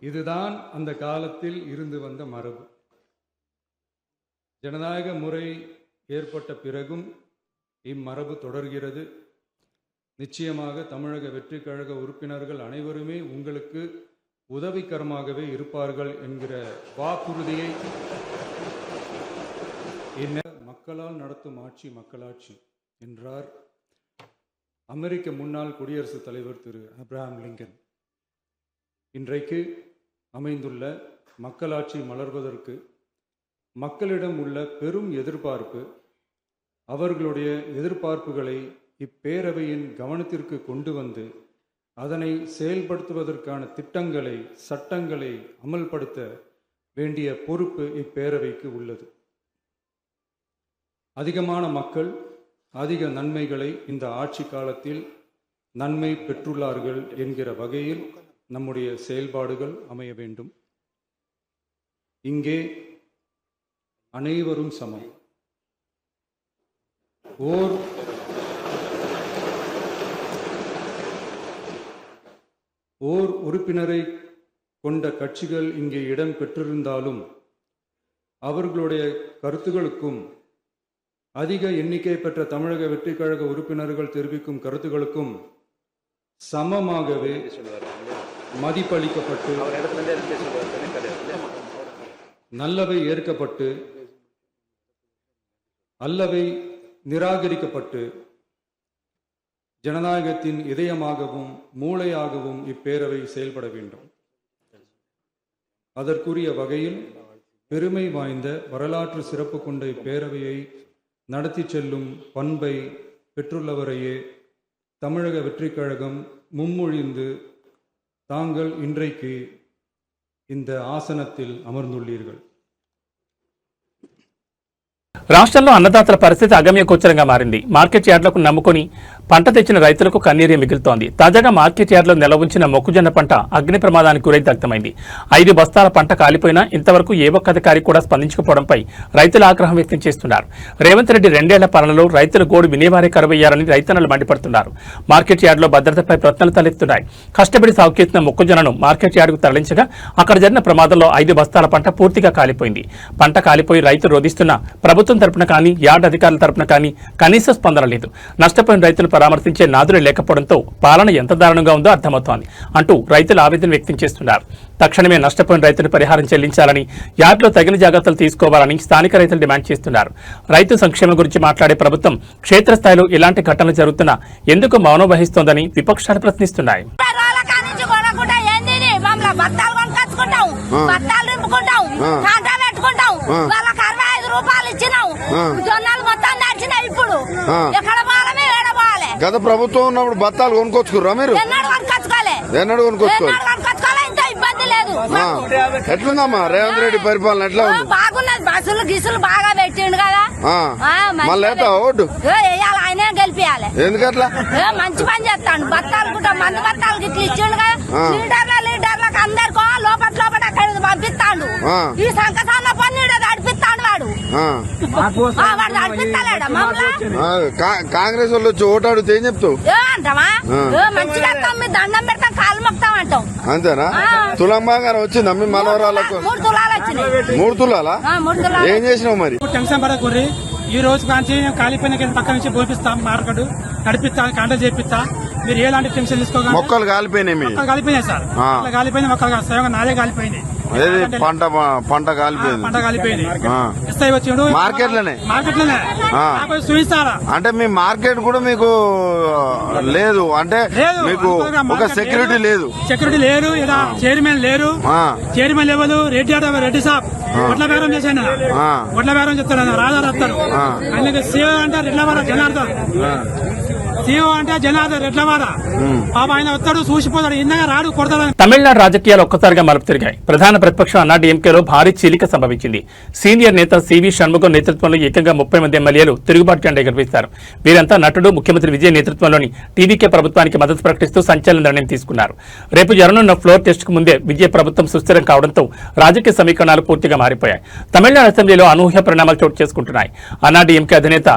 இதுதான் அந்த காலத்தில் இருந்து வந்த மரபு. ஜனநாயக முறை ஏற்பட்ட பிறகும் இம்மரபு தொடர்கிறது. நிச்சயமாக தமிழக வெற்றி கழக உறுப்பினர்கள் அனைவருமே உங்களுக்கு உதவிகரமாகவே இருப்பார்கள் என்கிற வாக்குறுதியை மக்களால் நடத்தும் ஆட்சி மக்களாட்சி என்றார் அமெரிக்க முன்னாள் குடியரசுத் தலைவர் திரு ஆப்ரஹாம் லிங்கன். இன்றைக்கு அமைந்துள்ள மக்களாட்சி மலர்வதற்கு மக்களிடம் உள்ள பெரும் எதிர்பார்ப்பு, அவர்களுடைய எதிர்பார்ப்புகளை இப்பேரவையின் கவனத்திற்கு கொண்டு வந்து அதனை செயல்படுத்துவதற்கான திட்டங்களை, சட்டங்களை அமல்படுத்த வேண்டிய பொறுப்பு இப்பேரவைக்கு உள்ளது. அதிகமான மக்கள் அதிக நன்மைகளை இந்த ஆட்சி காலத்தில் நன்மை பெற்றுள்ளார்கள் என்கிற வகையில் நம்முடைய செயல்பாடுகள் அமைய வேண்டும். இங்கே அனைவரும் சமம். ஓர் உறுப்பினரை கொண்ட கட்சிகள் இங்கே இடம் பெற்றிருந்தாலும் அவர்களுடைய கருத்துகளுக்கும் அதிக எண்ணிக்கை பெற்ற தமிழக வெற்றிக் கழக உறுப்பினர்கள் தெரிவிக்கும் கருத்துகளுக்கும் சமமாகவே மதிப்பளிக்கப்பட்டு நல்லவை ஏற்கப்பட்டு அல்லவை நிராகரிக்கப்பட்டு ஜனநாயகத்தின் இதயமாகவும் மூளையாகவும் இப்பேரவை செயல்பட வேண்டும். அதற்குரிய வகையில் பெருமை வாய்ந்த வரலாற்று சிறப்பு கொண்ட இப்பேரவையை நடத்தி செல்லும் பண்பை பெற்றுள்ளவரையே தமிழக வெற்றிக் கழகம் முன்மொழிந்து தாங்கள் இன்றைக்கு இந்த ஆசனத்தில் అమర్ந்துள்ளீர்கள். రాష్ట్రంలో అన్నదాతల పరిస్థితి అగమ్యగోచరంగా మారింది. మార్కెట్ యార్డులకు నమ్ముకొని పంట తెచ్చిన రైతులకు కన్నీరే మిగులుతోంది. తాజాగా మార్కెట్ యార్డులో నిల్వ ఉంచిన మొక్కజొన్న పంట అగ్ని ప్రమాదానికి గురై దగ్ధమైంది. 5 బస్తాల పంట కాలిపోయినా ఇంతవరకు ఏ ఒక్క అధికారి కూడా స్పందించకపోవడంపై రైతులు ఆగ్రహం వ్యక్తం చేస్తున్నారు. రేవంత్ రెడ్డి 2 ఏళ్ల పాలనలో రైతుల గోడు వినేవారే కరువయ్యారని రైతన్నలు మండిపడుతున్నారు. మార్కెట్ యార్డులో భద్రతపై ప్రశ్నలు తలెత్తున్నాయి. కష్టపడి సాగు చేసిన మొక్కజొన్నను మార్కెట్ యార్డుకు తరలించగా అక్కడ జరిగిన ప్రమాదంలో 5 బస్తాల పంట పూర్తిగా కాలిపోయింది. పంట కాలిపోయి రైతు రోధిస్తున్నా ప్రభుత్వం తరపున కానీ యార్డ్ అధికారుల తరపున కానీ కనీస స్పందన లేదు. నష్టపోయిన రైతులు పరామర్శించే నాదులే లేకపోవడంతో పాలన ఎంత దారుణంగా ఉందో అర్థమవుతోంది అంటూ రైతులు ఆవేదన వ్యక్తం చేస్తున్నారు. తక్షణమే నష్టపోయిన రైతులు పరిహారం చెల్లించాలని, యార్డులో తగిన జాగ్రత్తలు తీసుకోవాలని స్థానిక రైతులు డిమాండ్ చేస్తున్నారు. రైతు సంక్షేమం గురించి మాట్లాడే ప్రభుత్వం క్షేత్రస్థాయిలో ఇలాంటి ఘటనలు జరుగుతున్నా ఎందుకు మౌనం వహిస్తోందని విపక్షాలు ప్రశ్నిస్తున్నాయి. గత ప్రభుత్వం ఉన్నప్పుడు బత్తాలు కొనుక్కొచ్చుకుర్రా మీరు? ఎన్నడూ కొనుక్కొచ్చుకోవాలి. ఎట్లుందమ్మా రేవంత్ రెడ్డి పరిపాలన ఎట్లా ఉంది? బాగున్నది. బస్సులు గిసులు బాగా పెట్టిండు కదా. మళ్ళీ ఓటు ఆయనే గెలిపియాలి. ఎందుకట్లా? మంచి పని చేస్తాడు. బత్తాలు కూడా మందు బత్తాలు గిట్లు ఇచ్చిండు కదా. లీడర్లకు అందరికో లోపల అక్కడ పంపిస్తాడు. ఈ సంకసాల పని నడిపిస్తాడు వాడు. వాడు నడిపిస్తాడా మమ్మల్ని? కాంగ్రెస్ వాళ్ళు వచ్చి ఓటు అడిగితే ఏం చెప్తావు? అంటావా? మంచిగా మీ దండం పెడతాం, కాలు మొక్తాం అంటాం. అంతేనా? తులం బంగారం వచ్చిందా మీ మనవరాలకు? 3 తులాలు వచ్చినాయి. 3 తులాలా? ఏం చేసినావు మరి? టెన్షన్ పడకూర్రి. ఈ రోజు కాంచి కాలిపోయిన పక్క నుంచి పోపిస్తాం, మార్కెట్ నడిపిస్తా, కండలు చేపిస్తా. మీరు ఎలాంటి టెన్షన్ తీసుకోవాలి. మొక్కలు కాలిపోయినాయి. కాలిపోయినాయి సార్. కాలిపోయింది మొక్కలు స్వయంగా నాదే కాలిపోయింది. పంట కాలిపోయింది. ఎస్ఐ వచ్చిండు మార్కెట్ లోనే చూపిస్తారా? అంటే మీ మార్కెట్ కూడా మీకు లేదు అంటే మీకు ఒక సెక్యూరిటీ లేదు. సెక్యూరిటీ లేరు, చైర్మన్ లేరు. చైర్మన్ లెవెల్ రెడ్డి సాబ్ ఒట్ల బేరం చేశాను. ఒట్ల బేరం చెప్తాడు, రాజా వస్తాడు. అందుకే సీఓ అంటే రెడ్లవాడ జనార్దన్. సీఓ అంటే జనార్దన్ రెడ్లవాడ. పాప ఆయన వస్తాడు, చూసిపోతాడు, ఇందాక రాడు, కొడతాడు. తమిళనాడు రాజకీయాలు ఒక్కసారిగా మలుపు తిరిగాయి. ప్రధాన ప్రతిపక్షం అన్నాడీఎంకేలో భారీ చీలిక సంభవించింది. సీనియర్ నేత సివి షణ్ముగం నేతృత్వంలో ఏకంగా 30 మంది ఎమ్మెల్యేలు తిరుగుబాటు జెండా ఎగురవేశారు. వీరంతా నటుడు ముఖ్యమంత్రి విజయ్ నేతృత్వంలోని టీవీకే ప్రభుత్వానికి మద్దతు ప్రకటిస్తూ సంచలన నిర్ణయం తీసుకున్నారు. రేపు జరగనున్న ఫ్లోర్ టెస్ట్ కు ముందే విజయ్ ప్రభుత్వం సుస్థిరం కావడంతో రాజకీయ సమీకరణాలు పూర్తిగా మారిపోయాయి. తమిళనాడు అసెంబ్లీలో అనూహ్య పరిణామాలు చోటు చేసుకుంటున్నాయి. అన్నాడీఎంకే అధినేత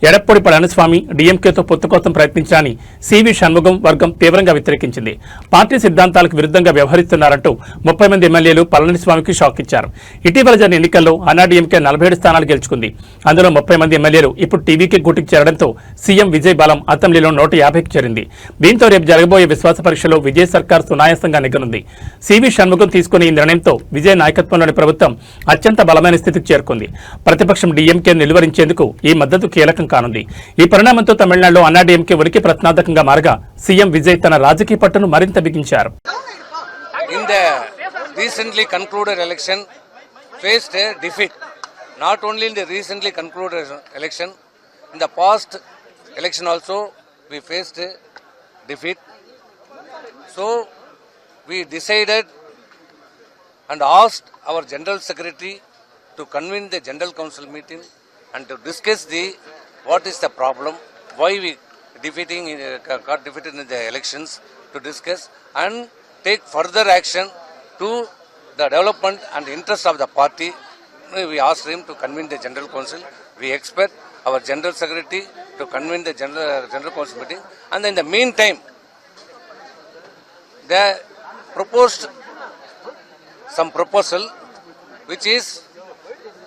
ఎడప్పొడి పళనిస్వామి డీఎంకేతో పొత్తు కోసం ప్రయత్నించాలని సివి షణ్ముగం వర్గం తీవ్రంగా వ్యతిరేకించింది. పార్టీ సిద్ధాంతాలకు విరుద్ధంగా వ్యవహరిస్తున్నారంటూ 30 మంది ఎమ్మెల్యేలు పళనిస్వామికి షాక్ ఇచ్చారు. ఇటీవల జరిగిన ఎన్నికల్లో అన్నాడీఎంకే 47 స్థానాలు గెలుచుకుంది. అందులో 30 మంది ఎమ్మెల్యేలు ఇప్పుడు టీవీకి గూటికి చేరడంతో సీఎం విజయ్ బలం అసెంబ్లీలో 150కి చేరింది. దీంతో రేపు జరగబోయే విశ్వాస పరీక్షలో విజయ్ సర్కార్ సునాయాసంగా నెగ్గనుంది. సివి షణ్ముగం తీసుకునే ఈ నిర్ణయంతో విజయ్ నాయకత్వంలోని ప్రభుత్వం అత్యంత బలమైన స్థితికి చేరుకుంది. ప్రతిపక్షం డీఎంకే నిలువరించేందుకు ఈ మద్దతు కీలకం కానుంది. ఈ పరిణామంతో తమిళనాడులో అన్నాడీఎంకే ఉనికి ప్రశ్నార్థకంగా మారగా సీఎం విజయ్ తన రాజకీయ పట్టును మరింత బిగించారు. In the recently concluded election, faced a defeat. Not only in the recently concluded election, in the past election also we faced a defeat. So we decided and asked our General Secretary to convene the General Council meeting and to discuss what is the problem, why we got defeated in the elections, to discuss and take further action to the development and interest of the party. We asked him to convene the General Council. We expect our General Secretary to convene the General Council meeting. And in the meantime, the proposed some proposal which is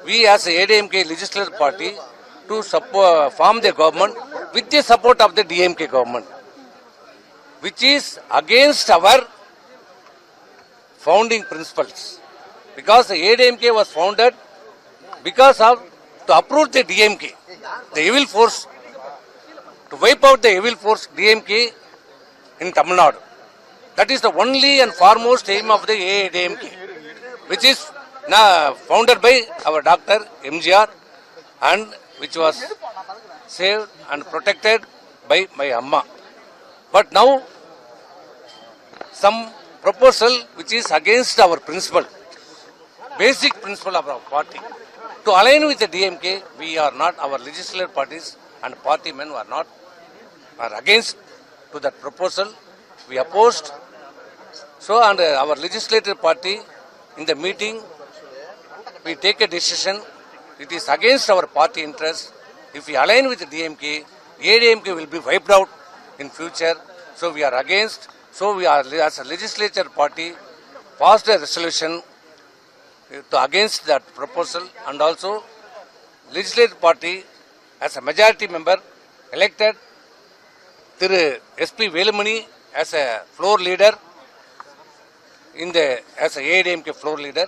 we as a ADMK legislative party to form the government with the support of the DMK government, which is against our founding principles, because the ADMK was founded because of to uproot the DMK, the evil force, to wipe out the evil force DMK in Tamil Nadu. That is the only and foremost aim of the ADMK, which is now founded by our Dr. MGR and which was saved and protected by my Amma. But now some proposal which is against our principle, basic principle of our party. To align with the DMK, we are not, our legislative parties and party men are against to that proposal. We opposed. So, and our legislative party in the meeting, we take a decision. It is against our party interest. If we align with the DMK, ADMK will be wiped out in future. So, we are against. So, we are as a legislature party passed a resolution to against that proposal, and also legislative party as a majority member elected Thiru SP Velumani as a floor leader as a ADMK floor leader,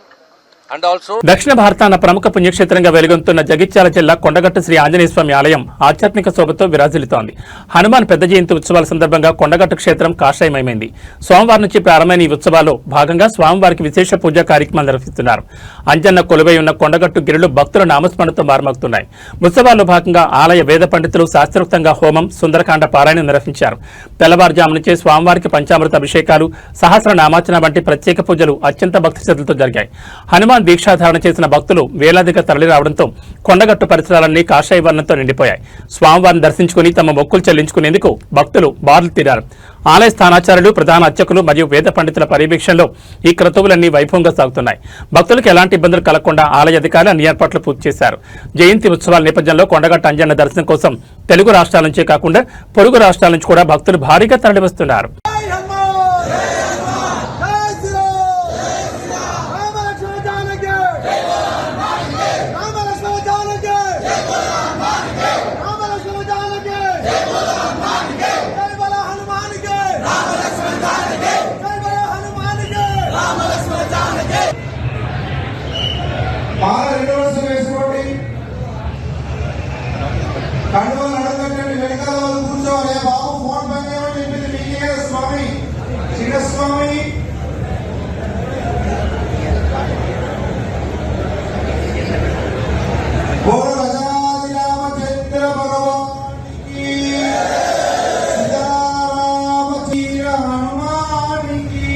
and also దక్షిణ భారతాన ప్రముఖ పుణ్యక్షేత్రంగా వెలుగొందుతున్న జగిత్యాల జిల్లా కొండగట్టు శ్రీ ఆంజనేయ స్వామి ఆలయం ఆధ్యాత్మిక శోభతో విరాజిల్లుతోంది. హనుమాన్ పెద్ద జయంతి ఉత్సవాల సందర్భంగా కొండగట్టు క్షేత్రం కాషాయమైంది. సోమవారం నుంచి ప్రారంభమైన ఈ ఉత్సవాల్లో భాగంగా స్వామివారికి విశేష పూజా కార్యక్రమాలు నిర్వహిస్తున్నారు. అంజన్న కొలువై ఉన్న కొండగట్టు గిరులు భక్తుల నామస్మరణతో మారుమోగుతున్నాయి. ఉత్సవాల్లో భాగంగా ఆలయ వేద పండితులు శాస్త్రోక్తంగా హోమం, సుందరకాండ పారాయణం నిర్వహించారు. తెల్లవారుజాము నుంచే స్వామివారికి పంచామృత అభిషేకాలు, సహస్ర నామార్చన వంటి ప్రత్యేక పూజలు అత్యంత భక్తి శ్రద్ధలతో జరిగాయి. హనుమాన్ దీక్షాధారణ చేసిన భక్తులు వేలాదిగా తరలి రావడంతో కొండగట్టు పరిసరాలన్నీ కాషాయ వర్ణంతో నిండిపోయాయి. స్వామివారిని దర్శించుకుని తమ మొక్కులు చెల్లించుకునేందుకు భక్తులు బారులు తీరారు. ఆలయ స్థానాచార్యులు, ప్రధాన అర్చకులు మరియు వేద పండితుల పర్యవేక్షణలో ఈ క్రతువులన్నీ వైభవంగా సాగుతున్నాయి. భక్తులకు ఎలాంటి ఇబ్బందులు కలగకుండా ఆలయ అధికారులు అన్ని ఏర్పాట్లు పూర్తి చేశారు. జయంతి ఉత్సవాల నేపథ్యంలో కొండగట్టు అంజన్న దర్శనం కోసం తెలుగు రాష్ట్రాల నుంచే కాకుండా పొరుగు రాష్ట్రాల నుంచి కూడా భక్తులు భారీగా తరలివస్తున్నారు. కండువలు అడగండి, వెనకాల వాళ్ళు కూర్చోవాలి. బాబు ఫోన్ పని చేయమని చెప్పింది మీకే కదా స్వామి, చిన్నస్వామి. రామచంద్ర భగవానికి, సీతారామచీర హనుమానికి,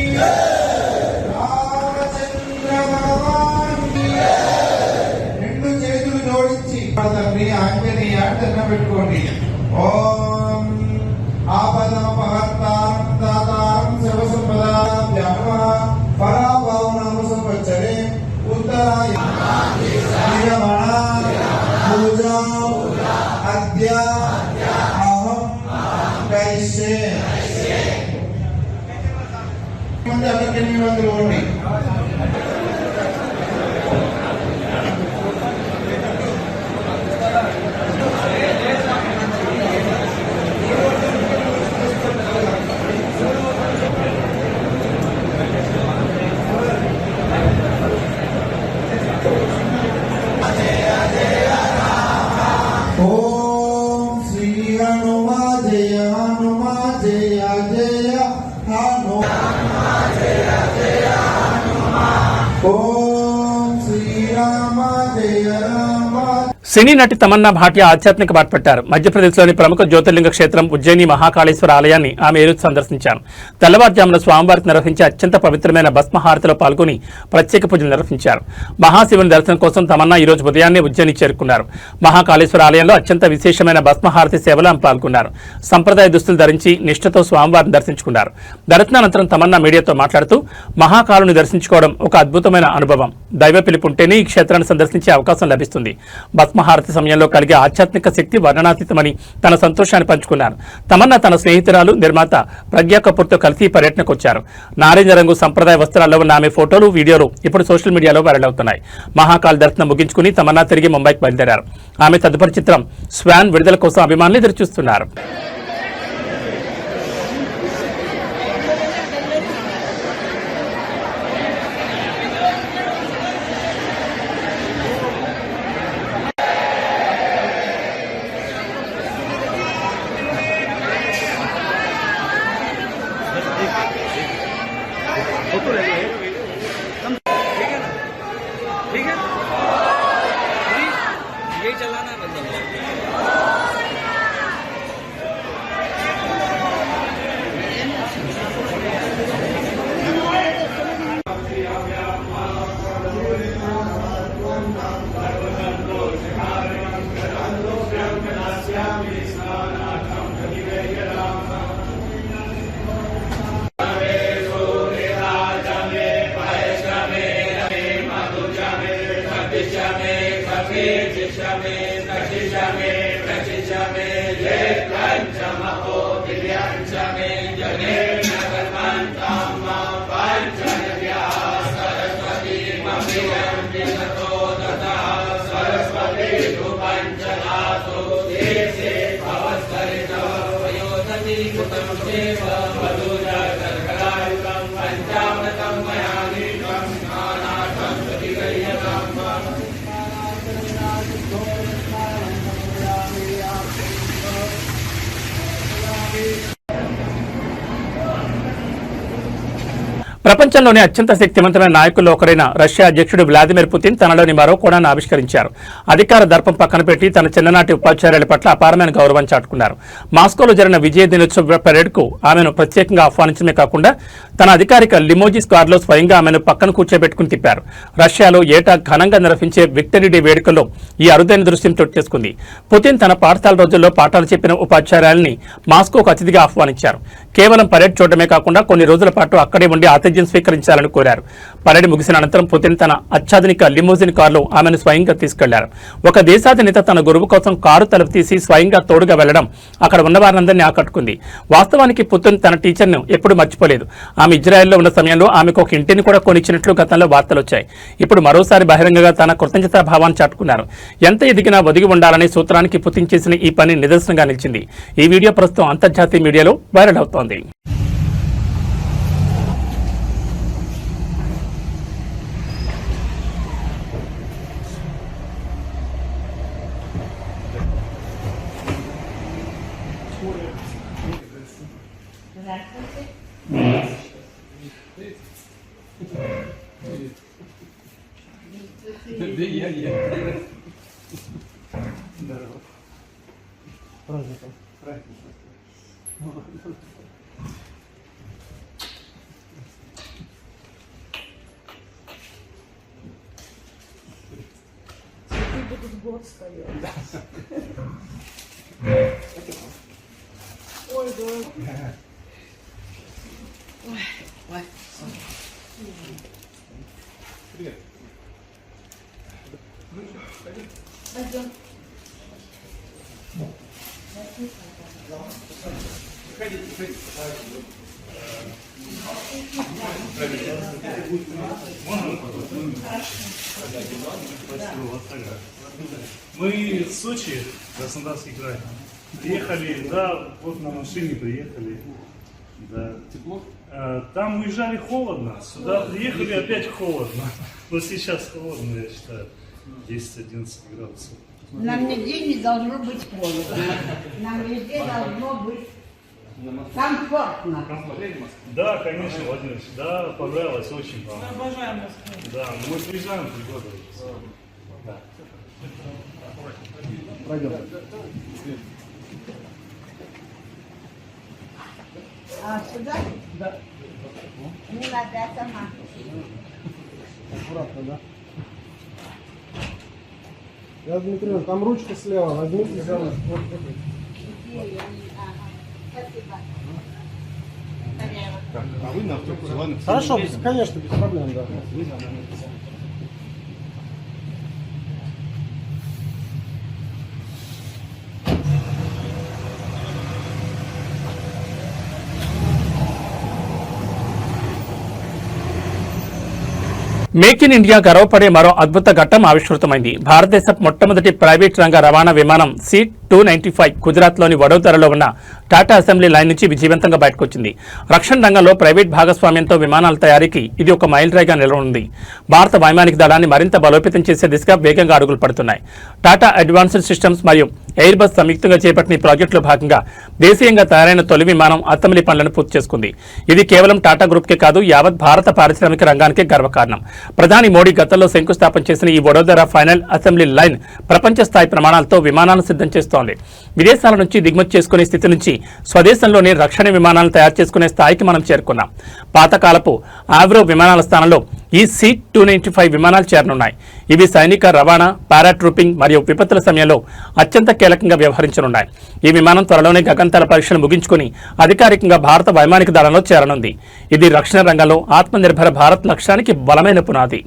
రామచంద్ర భగవానికి. రెండు చేతులు జోడించి తండ్రి ఆంజనేయ దండం పెట్టుకోండి. ఓం ఆపదమపహర్తారం దాతారం సర్వసంపదాభ్యాం పరాభావనామ సంవత్సరే ఉత్తరాయ పూజా అద్య అహం కరిష్యే. అక్కడికి వండి. ఓం శ్రీ హనుమా జయ హనుమా జయ జయ ఓం శ్రీరామ జయ రామ. సినీ నటి తమన్నా భాటియా ఆధ్యాత్మిక బాట పట్టారు. మధ్యప్రదేశ్లోని ప్రముఖ జ్యోతిర్లింగ క్షేత్రం ఉజ్జయిని మహాకాళేశ్వర ఆలయాన్ని ఆమె ఈరోజు సందర్శించారు. తెల్లవారుజామున స్వామివారికి నిర్వహించే అత్యంత పవిత్రమైన భస్మహారతిలో పాల్గొని ప్రత్యేక పూజలు నిర్వహించారు. మహాశివుని దర్శనం కోసం తమన్నా ఈరోజు ఉదయాన్నే ఉజ్జయిని చేరుకున్నారు. మహాకాళేశ్వర ఆలయంలో అత్యంత విశేషమైన భస్మహారతి సేవలో ఆమె పాల్గొన్నారు. సంప్రదాయ దుస్తులు ధరించి నిష్ఠతో స్వామివారిని దర్శించుకున్నారు. దర్శనానంతరం తమన్నా మీడియాతో మాట్లాడుతూ మహాకాళుని దర్శించుకోవడం ఒక అద్భుతమైన అనుభవం. దైవ పిలుపుంటేనే ఈ క్షేత్రాన్ని సందర్శించే అవకాశం లభిస్తుంది. భస్మ ఆత్మహారతి సమయంలో కలిగే ఆధ్యాత్మిక శక్తి వర్ణనాతీతమని తన సంతోషాన్ని పంచుకున్నారు. తమన్నా తన స్నేహితురాలు నిర్మాత ప్రజ్ఞా కపూర్తో కలిసి ఈ పర్యటనకు వచ్చారు. నారింజ రంగు సంప్రదాయ వస్త్రాల్లో ఉన్న ఆమె ఫోటోలు, వీడియోలు ఇప్పుడు సోషల్ మీడియాలో వైరల్ అవుతున్నాయి. మహాకాల్ దర్శనం ముగించుకుని తమన్నా తిరిగి ముంబైకి బయలుదేరారు. ఆమె తదుపరి చిత్రం స్వాన్ విడుదల కోసం అభిమానులు ఎదురుచూస్తున్నారు. ప్రపంచంలోని అత్యంత శక్తివంతమైన నాయకుల్లో ఒకరైన రష్యా అధ్యక్షుడు వ్లాదిమిర్ పుతిన్ తనలోని మరో కోణాన్ని ఆవిష్కరించారు. అధికార దర్పం పక్కన పెట్టి తన చిన్ననాటి ఉపాధ్యాయుల పట్ల అపారమైన గౌరవం చాటుకున్నారు. మాస్కోలో జరిగిన విజయ దినోత్సవ పరేడ్కు ఆమెను ప్రత్యేకంగా ఆహ్వానించడమే కాకుండా తన అధికారిక లిమోజిస్ కారులో స్వయంగా ఆమెను పక్కన కూర్చోబెట్టుకుని తిప్పారు. రష్యాలో ఏటా ఘనంగా నిర్వహించే విక్టరీ డే వేడుకల్లో ఈ అరుదైన దృశ్యం చోటు చేసుకుంది. పుతిన్ తన పాఠశాల రోజుల్లో పాఠాలు చెప్పిన ఉపాధ్యాయుల్ని మాస్కోకు అతిథిగా ఆహ్వానించారు. కేవలం పరేడ్ చూడటమే కాకుండా కొన్ని రోజుల పాటు అక్కడే ఉండి ఆతిథ్యం స్వీకరించాలని కోరారు. పరేడ్ ముగిసిన అనంతరం పుతిన్ తన అత్యాధునిక లిమోజిన్ కారులో ఆమెను స్వయంగా తీసుకెళ్లారు. ఒక దేశాధినేత తన గురువు కోసం కారు తలుపు తీసి స్వయంగా తోడుగా వెళ్లడం అక్కడ ఉన్న వారందరినీ ఆకట్టుకుంది. వాస్తవానికి పుతిన్ తన టీచర్ను ఎప్పుడు మర్చిపోలేదు. ఆమె ఇజ్రాయెల్లో ఉన్న సమయంలో ఆమెకు ఒక ఇంటిని కూడా కొనిచ్చినట్లు గతంలో వార్తలు వచ్చాయి. ఇప్పుడు మరోసారి బహిరంగంగా తన కృతజ్ఞతా భావాన్ని చాటుకున్నారు. ఎంత ఎదిగినా ఒదిగి ఉండాలనే సూత్రానికి పుతిన్ చేసిన ఈ పని నిదర్శనంగా నిలిచింది. ఈ వీడియో ప్రస్తుతం అంతర్జాతీయ మీడియాలో వైరల్ అవుతోంది. Мы из Сочи, Краснодарский край. Приехали, да, вот на машине приехали. Да. Тепло? Там уезжали холодно, сюда приехали опять холодно. Но сейчас холодно, я считаю, 10-11 градусов. Нам нигде не должно быть холодно. Нам везде должно быть комфортно. Да, конечно, Владимир, да, понравилось, очень понравилось. Обожаем Москву. Да, мы приезжаем 3 года. Да. Пройдем. А сюда? Да. Не надо, я сама. Аккуратно, да? Я, Дмитрий, там ручка слева, возьмите за ручку. А вы на автобус, ладно? Хорошо, конечно, без проблем, да. మేక్ ఇన్ ఇండియా గర్వపడే మరో అద్భుత ఘట్టం ఆవిష్కృతమైంది. భారతదేశ మొట్టమొదటి ప్రైవేట్ రంగ రవాణా విమానం C-295 గుజరాత్లోని వడోదరలో ఉన్న టాటా అసెంబ్లీ లైన్ నుంచి విజయవంతంగా బయటకొచ్చింది. రక్షణ రంగంలో ప్రైవేట్ భాగస్వామ్యంతో విమానాల తయారీకి ఇది ఒక మైలురాయిగా నిలవనుంది. భారత వైమానిక దళాన్ని మరింత బలోపేతం చేసే దిశగా వేగంగా అడుగులు పడుతున్నాయి. టాటా అడ్వాన్స్డ్ సిస్టమ్స్ మరియు ఎయిర్ బస్ సంయుక్తంగా చేపట్టిన ఈ ప్రాజెక్టులో భాగంగా దేశీయంగా తయారైన తొలి విమానం అసెంబ్లీ పనులను పూర్తి చేసుకుంది. ఇది కేవలం టాటా గ్రూప్కే కాదు, యావత్ భారత పారిశ్రామిక రంగానికే గర్వకారణం. ప్రధాని మోడీ గతంలో శంకుస్థాపన చేసిన ఈ వడోదర ఫైనల్ అసెంబ్లీ లైన్ ప్రపంచ స్థాయి ప్రమాణాలతో విమానాలను సిద్ధం చేస్తోంది. విదేశాల నుంచి దిగుమతి చేసుకునే స్థితి నుంచి స్వదేశంలోనే రక్షణ విమానాలను తయారు చేసుకునే స్థాయికి మనం చేరుకున్నాం. పాతకాలపు ఆవ్రో విమానాల స్థానంలో ఈ C-295 విమానాలు చేరనున్నాయి. ఇవి సైనిక రవాణా, పారాట్రూపింగ్ మరియు విపత్తుల సమయంలో అత్యంత కీలకంగా వ్యవహరించనున్నాయి. ఈ విమానం త్వరలోనే గగనతల పరీక్షలు ముగించుకుని అధికారికంగా భారత వైమానిక దళంలో చేరనుంది. ఇది రక్షణ రంగంలో ఆత్మనిర్భర భారత్ లక్ష్యానికి బలమైన పునాది.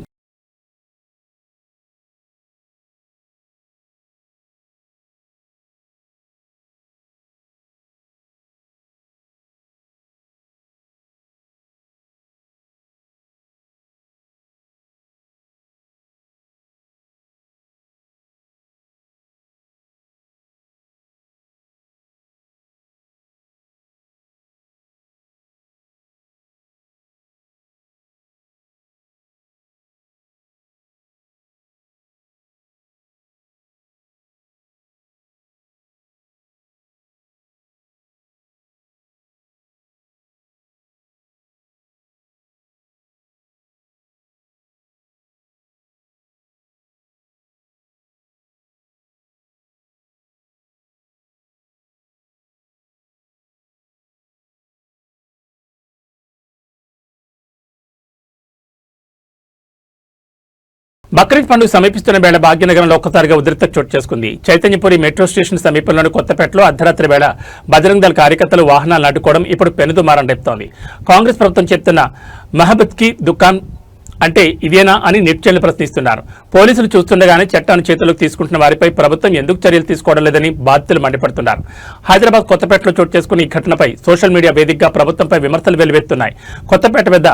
బక్రీద్ పండుగ సమీపిస్తున్న వేళ భాగ్యనగరంలో ఒక్కసారిగా ఉద్రిక్తత చోటు చేసుకుంది. చైతన్యపురి మెట్రో స్టేషన్ సమీపంలోని కొత్తపేటలో అర్ధరాత్రి వేళ బజరంగ్ దళ్ కార్యకర్తలు వాహనాలను అడ్డుకోవడం ఇప్పుడు పెనుదుమారం రేపుతోంది. కాంగ్రెస్ ప్రభుత్వం చెప్తున్న మహబత్ కి దుకాన్ అంటే ఇదేనా అని నెటిజన్లు ప్రశ్నిస్తున్నారు. పోలీసులు చూస్తుండగానే చట్టాన్ని చేతుల్లోకి తీసుకుంటున్న వారిపై ప్రభుత్వం ఎందుకు చర్యలు తీసుకోవడం లేదని బాధితులు మండిపడుతున్నారు. హైదరాబాద్ కొత్తపేటలో చోటు చేసుకున్న ఈ ఘటనపై సోషల్ మీడియా వేదికగా ప్రభుత్వంపై విమర్శలు వెల్లువెత్తున్నాయి. కొత్తపేట వద్ద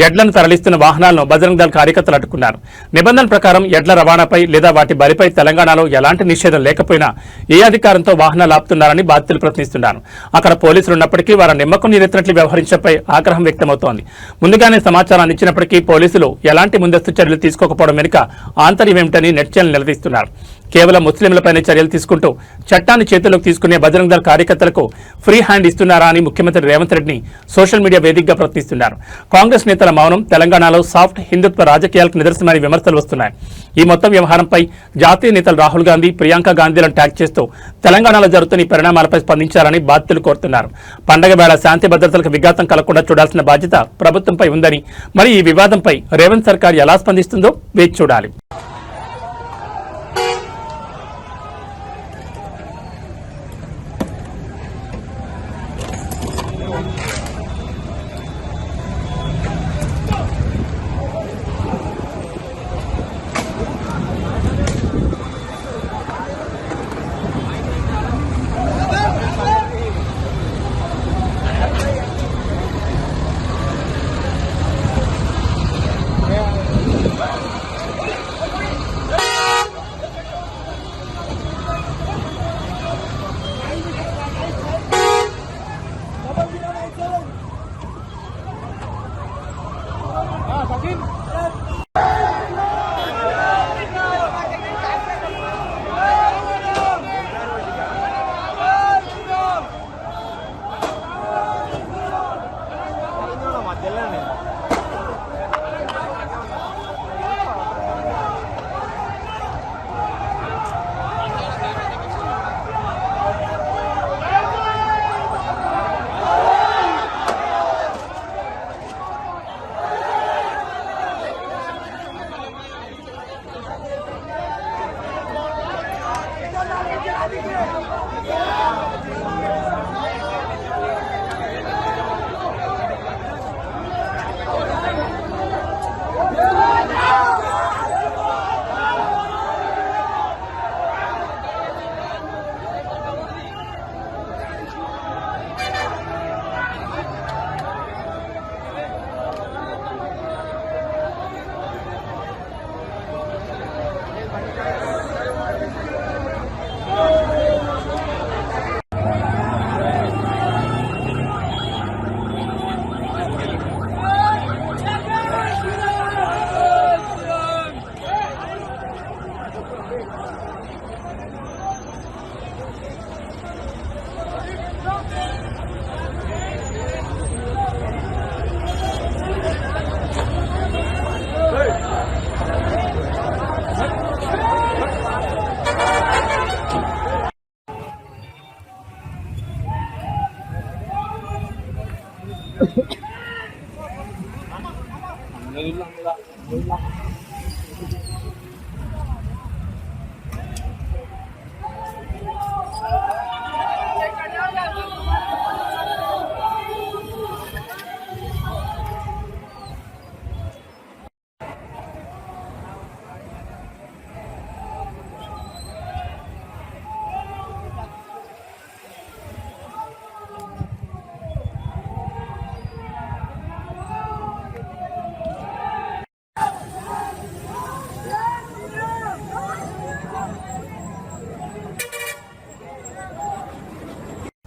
ఎడ్లను తరలిస్తున్న వాహనాలను బజరంగ్ దళ్ కార్యకర్తలు అడ్డుకున్నారు. నిబంధనల ప్రకారం ఎడ్ల రవాణాపై లేదా వాటి బలిపై తెలంగాణలో ఎలాంటి నిషేధం లేకపోయినా ఏ అధికారంతో వాహనాలు ఆపుతున్నారని బాధితులు ప్రశ్నిస్తున్నారు. అక్కడ పోలీసులు ఉన్నప్పటికీ వారు నిమ్మకం నీరెత్తినట్లు వ్యవహరించడంపై ఆగ్రహం వ్యక్తమవుతోంది. ముందుగానే సమాచారం అందించినప్పటికీ పోలీసులు ఎలాంటి ముందస్తు చర్యలు తీసుకోకపోవడం వెనుక ఆంతర్యం ఏమిటని నెటిజన్లు నిలదీస్తున్నారు. కేవలం ముస్లింలపైనే చర్యలు తీసుకుంటూ చట్టాన్ని చేతుల్లోకి తీసుకునే బజరంగ్ దళ్ కార్యకర్తలకు ఫ్రీ హ్యాండ్ ఇస్తున్నారా అని ముఖ్యమంత్రి రేవంత్ రెడ్డిని సోషల్ మీడియా వేదికగా ప్రశ్నిస్తున్నారు. కాంగ్రెస్ నేతల మౌనం తెలంగాణలో సాఫ్ట్ హిందుత్వ రాజకీయాలకు నిదర్శనమని విమర్శలు వస్తున్నాయి. ఈ మొత్తం వ్యవహారంపై జాతీయ నేతలు రాహుల్ గాంధీ, ప్రియాంక గాంధీలను ట్యాగ్ చేస్తూ తెలంగాణలో జరుగుతున్న ఈ పరిణామాలపై స్పందించాలని బాధితులు కోరుతున్నారు. పండగ వేళ శాంతి భద్రతలకు విఘాతం కలగకుండా చూడాల్సిన బాధ్యత ప్రభుత్వంపై ఉందని, మరి ఈ వివాదంపై రేవంత్ సర్కార్ ఎలా స్పందిస్తుందో వేచి చూడాలి.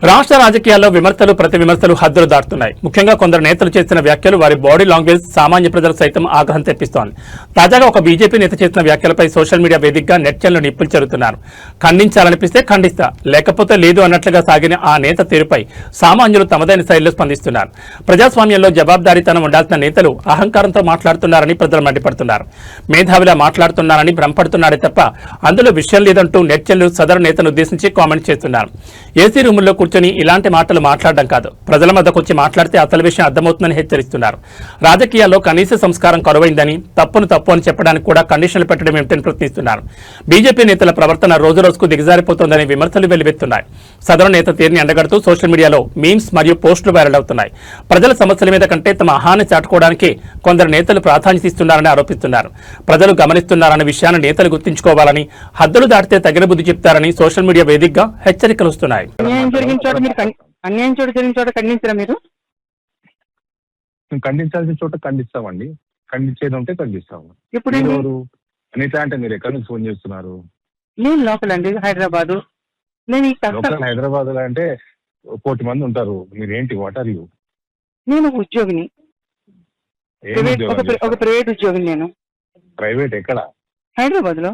రాష్ట్ర రాజకీయాల్లో విమర్శలు ప్రతి విమర్శలు హద్దులు దాటుతున్నాయి. ముఖ్యంగా కొందరు నేతలు చేసిన వ్యాఖ్యలు వారి బాడీ లాంగ్వేజ్ సామాన్య ప్రజలు సైతం ఆగ్రహం తెప్పిస్తోంది. తాజాగా ఒక బీజేపీ నేత చేసిన వ్యాఖ్యలపై సోషల్ మీడియా వేదికగా నెట్జన్లు నిప్పులు చెరుతున్నారు. ఖండించాలనిపిస్తే ఖండిస్తా, లేకపోతే లేదు అన్నట్లుగా సాగిన ఆ నేత తీరుపై సామాన్యులు తమదైన శైలిలో స్పందిస్తున్నారు. ప్రజాస్వామ్యంలో జవాబుదారీతనం ఉండాల్సిన నేతలు అహంకారంతో మాట్లాడుతున్నారని ప్రజలు మండిపడుతున్నారు. మేధావిలా మాట్లాడుతున్నారని భ్రమపడుతున్నారే తప్ప అందులో విషయం లేదంటూ నెట్జన్లు సదరు నేతను ఉద్దేశించి కామెంట్ చేస్తున్నారు. ఏసీ రూముల్లో కూర్చొని ఇలాంటి మాటలు మాట్లాడడం కాదు, ప్రజల మధ్యకు వచ్చి మాట్లాడితే అసలు విషయం అర్థమవుతుందని హెచ్చరిస్తున్నారు. రాజకీయాల్లో కనీస సంస్కారం కరువైందని, తప్పును తప్పు అని చెప్పడానికి కూడా కండిషన్లు పెట్టడం ఏమిటని ప్రశ్నిస్తున్నారు. బీజేపీ నేతల ప్రవర్తన రోజు రోజుకు దిగజారిపోతోందని విమర్శలు వెల్లువెత్తున్నాయి. సదరు నేత తీరుని ఎండగడుతూ సోషల్ మీడియాలో మీమ్స్ మరియు పోస్టులు వైరల్ అవుతున్నాయి. ప్రజల సమస్యల మీద కంటే తమ అహాన్ని చాటుకోవడానికి కొందరు నేతలు ప్రాధాన్యత ఇస్తున్నారని ఆరోపిస్తున్నారు. ప్రజలు గమనిస్తున్నారన్న విషయాన్ని నేతలు గుర్తుంచుకోవాలని, హద్దులు దాటితే తగిన బుద్ధి చెప్తారని సోషల్ మీడియా వేదికగా హెచ్చరికలు వస్తున్నాయి. అన్యాయం చోట జరిగిన చోట ఖండించరా మీరు? ఖండించాల్సిన చోట ఖండిస్తామండి. ఖండించేది ఉంటే ఖండిస్తాము. ఇప్పుడు అనిత అంటే మీరు ఎక్కడి నుంచి ఫోన్ చేస్తున్నారు? నేను లోకల్ అండి, హైదరాబాద్. నేను హైదరాబాద్ లో అంటే 1,000 మంది ఉంటారు. మీరేంటి, వాట్ ఆర్ యూ? నేను ఉద్యోగిని, ఒక ప్రైవేట్ ఉద్యోగిని. నేను ప్రైవేట్ ఎక్కడ? హైదరాబాద్ లో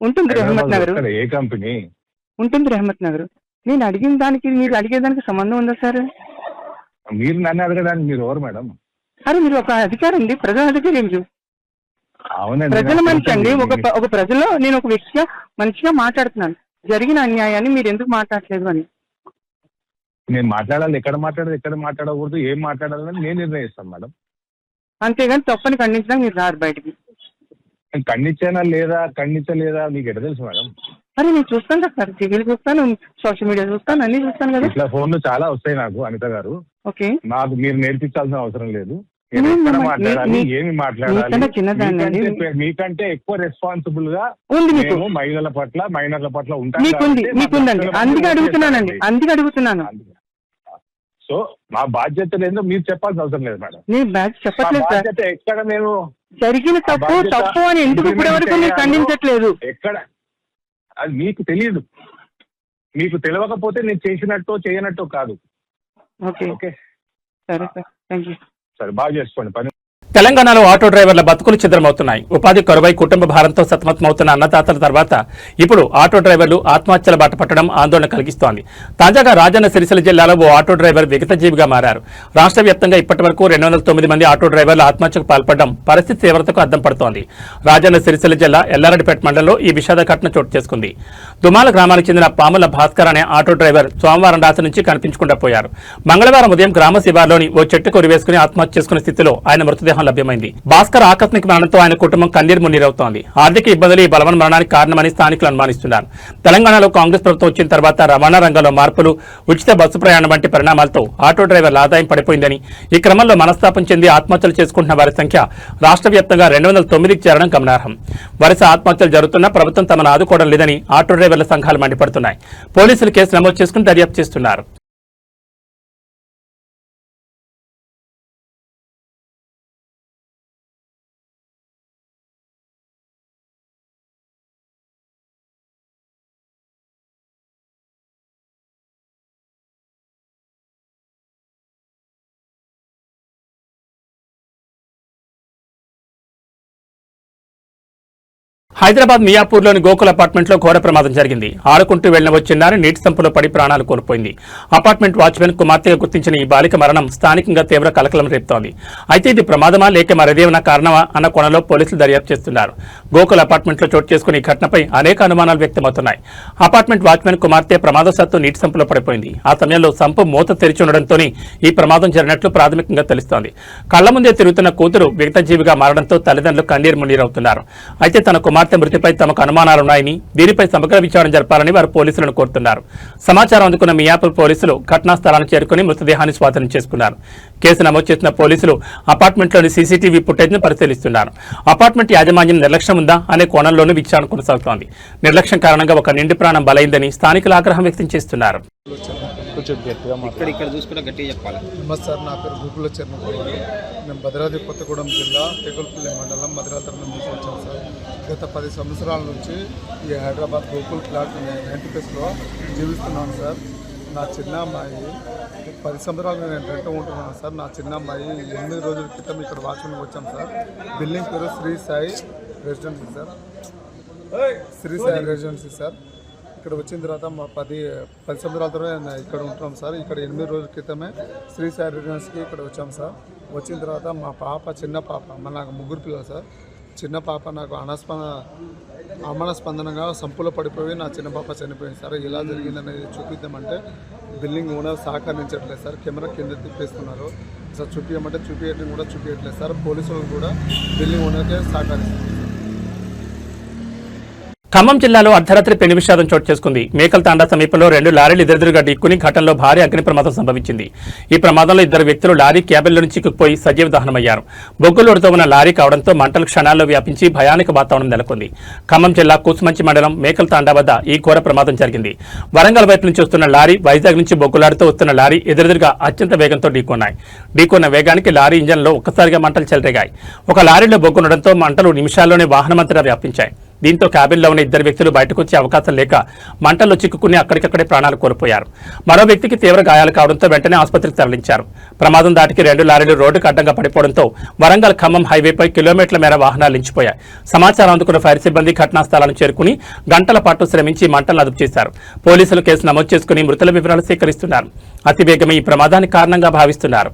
ఉంటుంది, రెహమత్ నగర్. ఏ కంపెనీ ఉంటుంది? రెహమత్ నగర్. నేను అడిగిన దానికి మీరు అడిగేదానికి సంబంధం ఉందా సార్? మీరు నన్ను అడగడానికి మీరు ఎవరు మేడం? అరే మీరు ఒక అధికారి అండి, ప్రజల అధికారి. మీరు అవునండి, ప్రజల మనిషి అండి. ఒక ప్రజల్లో నేను ఒక వ్యక్తిగా మనిషిగా మాట్లాడుతున్నాను. జరిగిన అన్యాయాన్ని మీరు ఎందుకు మాట్లాడలేదు అని. నేను మాట్లాడాలి, ఎక్కడ మాట్లాడకూడదు, ఏం మాట్లాడాలని నేను నిర్ణయిస్తాను మేడం. అంతేగాని తప్పని ఖండించడానికి మీరు రారు బయటికి. ఖండించలేదా మీకు ఎట్లా తెలుసు మేడం? అరే నేను చూస్తాను కదా సార్, టీవీలు చూస్తాను, సోషల్ మీడియా చూస్తాను, అన్ని చూస్తాను కదా. ఇట్లా ఫోన్లు చాలా వస్తాయి నాకు, అనిత గారు. ఓకే, నాకు మీరు నేర్పించాల్సిన అవసరం లేదు. మాట్లాడాలి, ఏమి మాట్లాడాలి, మీకంటే ఎక్కువ రెస్పాన్సిబుల్ గా మేము మహిళల పట్ల మైనర్ల పట్ల మీకుందండి. అందుకే అడుగుతున్నాను. సో మా బాధ్యత ఏందో మీరు చెప్పాల్సిన అవసరం లేదు మేడం. నేను చెప్పట్లేదు సార్. ఎక్కడ మేము జరిగిన తప్పు అని ఎందుకు ఇప్పటి వరకు మీరు ఖండించట్లేదు? ఎక్కడ అది మీకు తెలియదు. మీకు తెలియకపోతే నేను చేసినట్టు చేయనట్టు కాదు. ఓకే ఓకే, సరే సార్, థ్యాంక్ యూ. సరే, బాగా చేసుకోండి పని. తెలంగాణలో ఆటో డ్రైవర్ల బతుకులు ఛిద్రమవుతున్నాయి. ఉపాధి కరువై కుటుంబ భారంతో సతమతమవుతున్న అన్నదాతల తర్వాత ఇప్పుడు ఆటో డ్రైవర్లు ఆత్మహత్యల బాట పట్టడం ఆందోళన కలిగిస్తోంది. తాజాగా రాజన్న సిరిసిల్ల జిల్లాలో ఓ ఆటో డ్రైవర్ విగతజీవిగా మారారు. రాష్ట్ర వ్యాప్తంగా ఇప్పటి వరకు 209 మంది ఆటో డ్రైవర్లు ఆత్మహత్యకు పాల్పడడం పరిస్థితి తీవ్రతకు అద్దం పడుతోంది. రాజన్న సిరిసిల్ల జిల్లా ఎల్లారెడ్డిపేట మండలంలో ఈ విషాద ఘటన చోటు చేసుకుంది. దుమాల గ్రామానికి చెందిన పాముల భాస్కర్ అనే ఆటో డ్రైవర్ సోమవారం రాత్రి నుంచి కనిపించకుండా పోయారు. మంగళవారం ఉదయం గ్రామ శివార్లోని ఓ చెట్టుకు ఉరివేసుకుని ఆత్మహత్య చేసుకునే స్థితిలో ఆయన మృతదేహం లభ్యమైంది. భాస్కర్ ఆకస్మిక మరణంతో ఆయన కుటుంబం కన్నీరు మున్నీరవుతోంది. ఆర్థిక ఇబ్బందులు ఈ బలవన్ మరణానికి కారణమని స్థానికులు అనుమానిస్తున్నారు. తెలంగాణలో కాంగ్రెస్ ప్రభుత్వం వచ్చిన తర్వాత రవాణా రంగంలో మార్పులు, ఉచిత బస్సు ప్రయాణం వంటి పరిణామాలతో ఆటో డ్రైవర్ల ఆదాయం పడిపోయిందని, ఈ క్రమంలో మనస్తాపం చెంది ఆత్మహత్యలు చేసుకుంటున్న వారి సంఖ్య రాష్ట్ర వ్యాప్తంగా 209కి చేరడం గమనార్హం. వరుస ఆత్మహత్యలు జరుగుతున్నా ప్రభుత్వం తమను ఆదుకోవడం లేదని ఆటో డ్రైవర్ల సంఘాలు మండిపడుతున్నాయి. పోలీసులు కేసు నమోదు చేసుకుని దర్యాప్తు చేస్తున్నారు. హైదరాబాద్ మియాపూర్లోని గోకుల్ అపార్ట్మెంట్లో ఘోర ప్రమాదం జరిగింది. ఆడుకుంటూ వెళ్లిన ఓ చిన్నారి నీటి సంపులో పడి ప్రాణాలు కోల్పోయింది. అపార్ట్మెంట్ వాచ్మెన్ కుమార్తెగా గుర్తించిన ఈ బాలిక మరణం స్థానికంగా తీవ్ర కలకలం రేపుతోంది. అయితే ఇది ప్రమాదమా లేక మరేదేమైనా కారణమా అన్న కోణంలో పోలీసులు దర్యాప్తు చేస్తున్నారు. గోకుల్ అపార్ట్మెంట్లో చోటు చేసుకున్న ఈ ఘటనపై అనేక అనుమానాలు వ్యక్తమవుతున్నాయి. అపార్ట్మెంట్ వాచ్మెన్ కుమార్తె ప్రమాదవశాత్తు నీటి సంపులో పడిపోయింది. ఆ సమయంలో సంపు మూత తెరిచి ఉండడంతోనే ఈ ప్రమాదం జరిగినట్లు ప్రాథమికంగా తెలుస్తోంది. కళ్ల ముందే తిరుగుతున్న కూతురు విగతజీవిగా మారడంతో తల్లిదండ్రులు కన్నీరు మున్నీరవుతున్నారు. అయితే తన కుమార్తె మృతిపై తమకు అనుమానాలున్నాయని, దీనిపై సమగ్ర విచారణ జరపాలని వారు పోలీసులను కోరుతున్నారు. సమాచారం అందుకున్న మియాపూర్ పోలీసులు ఘటనా స్థలాన్ని చేరుకుని మృతదేహాన్ని స్వాధీనం చేసుకున్నారు. కేసు నమోదు చేసిన పోలీసులు అపార్ట్మెంట్లోని సీసీటీవీ ఫుటేజ్ను పరిశీలిస్తున్నారు. అపార్ట్మెంట్ యాజమాన్యం నిర్లక్ష్యం ఉందా అనే కోణంలోనూ విచారణ కొనసాగుతోంది. నిర్లక్ష్యం కారణంగా ఒక నిండి ప్రాణం బలైందని స్థానికులు ఆగ్రహం వ్యక్తం చేస్తున్నారు. నమస్తే సార్, నా పేరు గూగుల్లో చెర్నపల్లి. మేము భద్రాద్రి కొత్తగూడెం జిల్లా తెగులపల్లి మండలం మధురాధర నుంచి వచ్చాం సార్. గత 10 సంవత్సరాల నుంచి ఈ హైదరాబాద్ గోకుల్ ఫ్లాట్ 90 జీవిస్తున్నాను సార్. నా చిన్న అమ్మాయి 10 సంవత్సరాలు నేను రెంట్ ఉంటున్నాను సార్. నా చిన్న అమ్మాయి 8 రోజుల క్రితం ఇక్కడ వాచ్మెన్కి వచ్చాం సార్. బిల్డింగ్ పేరు Shri Sai residency sir. Shri Sai residency sir. ఇక్కడ వచ్చిన తర్వాత మా 10 సంవత్సరాల తర్వాత ఇక్కడ ఉంటున్నాం సార్. ఇక్కడ 8 రోజుల క్రితమే శ్రీ సాయి రెసిడెన్సీకి ఇక్కడ వచ్చాం సార్. వచ్చిన తర్వాత మా పాప, చిన్న పాప, నాకు 3 పిల్లలు సార్. చిన్న పాప నాకు అనుమానాస్పదంగా సంపులో పడిపోయి నా చిన్న పాప చనిపోయింది సార్. ఎలా జరిగిందనేది చూపిద్దామంటే బిల్డింగ్ ఓనర్ సహకరించట్లేదు సార్. కెమెరా కింద తిప్పేస్తున్నారు సార్. చూపించమంటే చూపించట్లేదు సార్. పోలీసులు కూడా బిల్డింగ్ ఓనర్కే సహకరిస్తున్నారు. ఖమ్మం జిల్లాలో అర్ధరాత్రి పెను విషాదం చోటు చేసుకుంది. మేకల్ తాండా సమీపంలో 2 లారీలు ఎదురెదురుగా ఢీక్కుని ఘటనలో భారీ అగ్ని ప్రమాదం సంభవించింది. ఈ ప్రమాదంలో 2 వ్యక్తులు లారీ క్యాబిన్లో నుంచి చిక్కుకుపోయి సజీవ దహనమయ్యారు. బొగ్గులోడుతో ఉన్న లారీ కావడంతో మంటలు క్షణాల్లో వ్యాపించి భయానక వాతావరణం నెలకొంది. ఖమ్మం జిల్లా కూసుమంచి మండలం మేకల్ తాండా వద్ద ఈ ఘోర ప్రమాదం జరిగింది. వరంగల్ వైపు నుంచి వస్తున్న లారీ, వైజాగ్ నుంచి బొగ్గులాడుతూ వస్తున్న లారీ ఎదురెదురుగా అత్యంత వేగంతో ఢీకొన్న వేగానికి లారీ ఇంజన్లో ఒక్కసారిగా మంటలు చెలరేగాయి. ఒక లారీలో బొగ్గునడంతో మంటలు నిమిషాల్లోనే వాహనమంతటా వ్యాపించాయి. దీంతో క్యాబిన్లో ఉన్న 2 వ్యక్తులు బయటకు వచ్చే అవకాశం లేక మంటల్లో చిక్కుకుని అక్కడికక్కడే ప్రాణాలు కోల్పోయారు. మరో వ్యక్తికి తీవ్ర గాయాలు కావడంతో వెంటనే ఆసుపత్రికి తరలించారు. ప్రమాదం దాటికి 2 లారీలు రోడ్డుకు అడ్డంగా పడిపోవడంతో వరంగల్ ఖమ్మం హైవేపై కిలోమీటర్ల మేర వాహనాలు నిలిచిపోయాయి. సమాచారం అందుకున్న ఫైర్ సిబ్బంది ఘటనా స్థలాన్ని చేరుకుని గంటల పాటు శ్రమించి మంటలను అదుపు చేశారు. పోలీసులు కేసు నమోదు చేసుకుని మృతుల వివరాలు సేకరిస్తున్నారు. అతివేగమే ఈ ప్రమాదానికి కారణంగా భావిస్తున్నారు.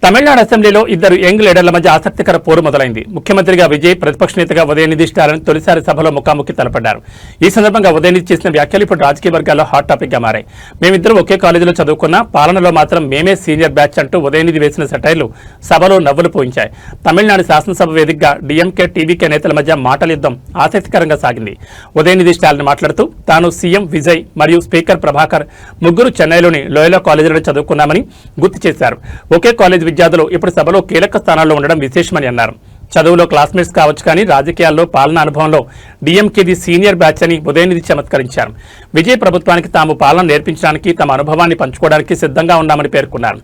తమిళనాడు అసెంబ్లీలో 2 యంగ్ లీడర్ల మధ్య ఆసక్తికర పోరు మొదలైంది. ముఖ్యమంత్రిగా విజయ్, ప్రతిపక్ష నేతగా ఉదయనిధి స్టాలిన్ తొలిసారి సభలో ముఖాముఖి తలపడ్డారు. ఈ సందర్భంగా ఉదయనిధి చేసిన వ్యాఖ్యలు ఇప్పుడు రాజకీయ వర్గాల్లో హాట్ టాపిక్ గా మారాయి. మేమిద్దరం ఒకే కాలేజీలో చదువుకున్నా, పాలనలో మాత్రం మేమే సీనియర్ బ్యాచ్ అంటూ ఉదయనిధి వేసిన సెటైర్లు సభలో నవ్వులు పోయించాయి. తమిళనాడు శాసనసభ వేదికగా డీఎంకే, టీవీకే నేతల మధ్య మాటల యుద్ధం ఆసక్తికరంగా సాగింది. ఉదయనిధి స్టాలిన్ మాట్లాడుతూ తాను సీఎం విజయ్ మరియు స్పీకర్ ప్రభాకర్ ముగ్గురు చెన్నైలోని లోయలా కాలేజీలో చదువుకున్నామని గుర్తు చేశారు. ఒకే కాలేజ్ విద్యార్థులు ఇప్పుడు సభలో కీలక స్థానాల్లో ఉండడం విశేషమని అన్నారు. చదువులో క్లాస్మేట్స్ కావచ్చు కానీ రాజకీయాల్లో పాలనా అనుభవంలో డీఎంకేది సీనియర్ బ్యాచ్ అని ఉదయనిధి చమత్కరించారు. విజయ్ ప్రభుత్వానికి తాము పాలన నేర్పించడానికి తమ అనుభవాన్ని పంచుకోవడానికి సిద్ధంగా ఉన్నామని పేర్కొన్నారు.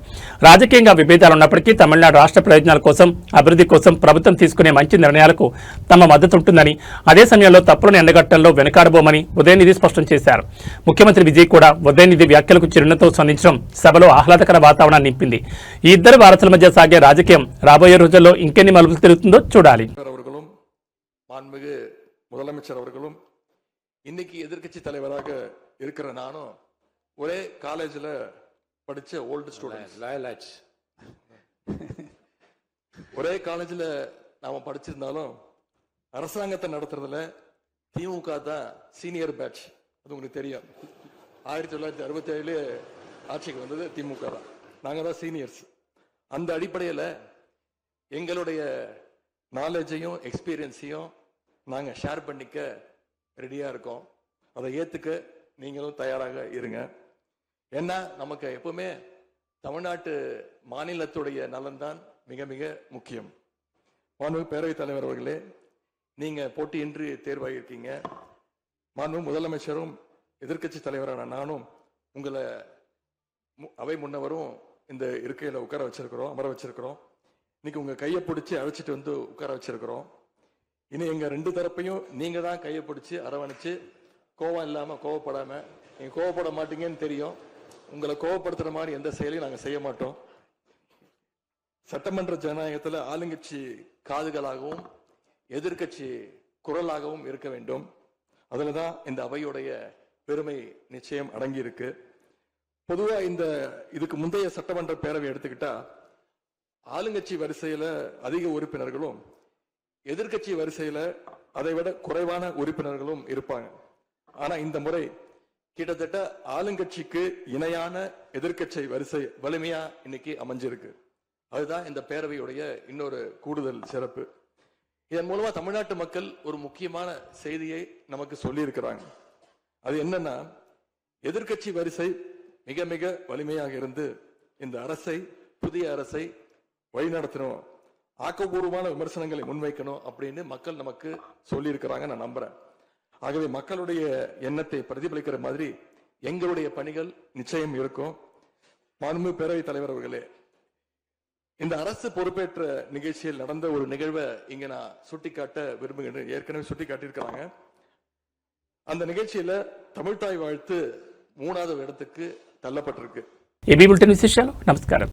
రాజకీయంగా విభేదాలు ఉన్నప్పటికీ తమిళనాడు రాష్ట్ర ప్రయోజనాల కోసం, అభివృద్ధి కోసం ప్రభుత్వం తీసుకునే మంచి నిర్ణయాలకు తమ మద్దతు ఉంటుందని, అదే సమయంలో తప్పులను ఎండగట్టడంలో వెనుకాడబోమని ఉదయనిధి స్పష్టం చేశారు. ముఖ్యమంత్రి విజయ్ కూడా ఉదయనిధి వ్యాఖ్యలకు చిరునవ్వుతో స్పందించడం సభలో ఆహ్లాదకర వాతావరణాన్ని నింపింది. ఈ ఇద్దరు వారసుల మధ్య సాగే రాజకీయం రాబోయే రోజుల్లో ఇంకెన్ని మలుపులు తిరుగుతుందో చూడాలి. அவர்களும் மாண்புமிகு முதலமைச்சர் அவர்களும் இன்னைக்கு எதிர்க்கட்சி தலைவராக இருக்கிற நானும் ஒரே காலேஜில் படிச்ச ஓல்டு ஸ்டூடெண்ட். ஒரே காலேஜில் நாம படிச்சிருந்தாலும் அரசாங்கத்தை நடத்துறதுல திமுக தான் சீனியர் பேட்ச். அது உங்களுக்கு தெரியும். 1967 ஆட்சிக்கு வந்தது திமுக தான். நாங்க தான் சீனியர்ஸ். அந்த அடிப்படையில் எங்களுடைய நாலேஜையும் எக்ஸ்பீரியன்ஸையும் நாங்கள் ஷேர் பண்ணிக்க ரெடியாக இருக்கோம். அதை ஏற்றுக்க நீங்களும் தயாராக இருங்க. ஏன்னா நமக்கு எப்பவுமே தமிழ்நாட்டு மாநிலத்துடைய நலன்தான் மிக மிக முக்கியம். மாண்புமிகு பேரவைத் தலைவர் அவர்களே, நீங்கள் போட்டியின்றி தேர்வாகியிருக்கீங்க. மாண்புமிகு முதலமைச்சரும் எதிர்க்கட்சி தலைவரான நானும் உங்களை அவை முன்னவரும் இந்த இருக்கையில் உட்கார வச்சிருக்கிறோம், அமர வச்சிருக்கிறோம். இன்னைக்கு உங்க கையை பிடிச்சி அழைச்சிட்டு வந்து உட்கார வச்சிருக்கிறோம். இனி எங்க ரெண்டு தரப்பையும் நீங்க தான் கையை பிடிச்சி அரவணைச்சு, கோவம் இல்லாம கோவப்படாம, நீங்க கோவப்பட மாட்டீங்கன்னு தெரியும். உங்களை கோவப்படுத்துற மாதிரி எந்த செயலையும் நாங்க செய்ய மாட்டோம். சட்டமன்ற ஜனநாயகத்துல ஆளுங்கட்சி காதுகளாகவும் எதிர்கட்சி குரலாகவும் இருக்க வேண்டும். அதுலதான் இந்த அவையுடைய பெருமை நிச்சயம் அடங்கி இருக்கு. பொதுவா இதுக்கு முந்தைய சட்டமன்ற பேரவை எடுத்துக்கிட்டா ஆளுங்கட்சி வரிசையில அதிக உறுப்பினர்களும் எதிர்கட்சி வரிசையில அதை விட குறைவான உறுப்பினர்களும் இருப்பாங்க. ஆனா இந்த முறை கிட்டத்தட்ட ஆளுங்கட்சிக்கு இணையான எதிர்கட்சி வரிசை வலிமையா இன்னைக்கு அமைஞ்சிருக்கு. அதுதான் இந்த பேரவையுடைய இன்னொரு கூடுதல் சிறப்பு. இதன் மூலமா தமிழ்நாட்டு மக்கள் ஒரு முக்கியமான செய்தியை நமக்கு சொல்லி இருக்கிறாங்க. அது என்னன்னா, எதிர்கட்சி வரிசை மிக மிக வலிமையாக இருந்து இந்த அரசை, புதிய அரசை வழிநடத்தணும், ஆக்கப்பூர்வமான விமர்சனங்களை முன்வைக்கணும் அப்படின்னு மக்கள் நமக்கு சொல்லி இருக்கிறாங்க. நான் நம்புறேன். ஆகவே மக்களுடைய எண்ணத்தை பிரதிபலிக்கிற மாதிரி எங்களுடைய பணிகள் நிச்சயம் இருக்கும். மாண்புமிகு பேரவைத் தலைவர் அவர்களே, இந்த அரசு பொறுப்பேற்ற நிகழ்ச்சியில் நடந்த ஒரு நிகழ்வை இங்க நான் சுட்டிக்காட்ட விரும்புகிறேன். ஏற்கனவே சுட்டி காட்டியிருக்கிறாங்க. அந்த நிகழ்ச்சியில தமிழ்தாய் வாழ்த்து 3வது இடத்துக்கு தள்ளப்பட்டிருக்கு. ఏబీ బులెటిన్ విశేషాలు. నమస్కారం.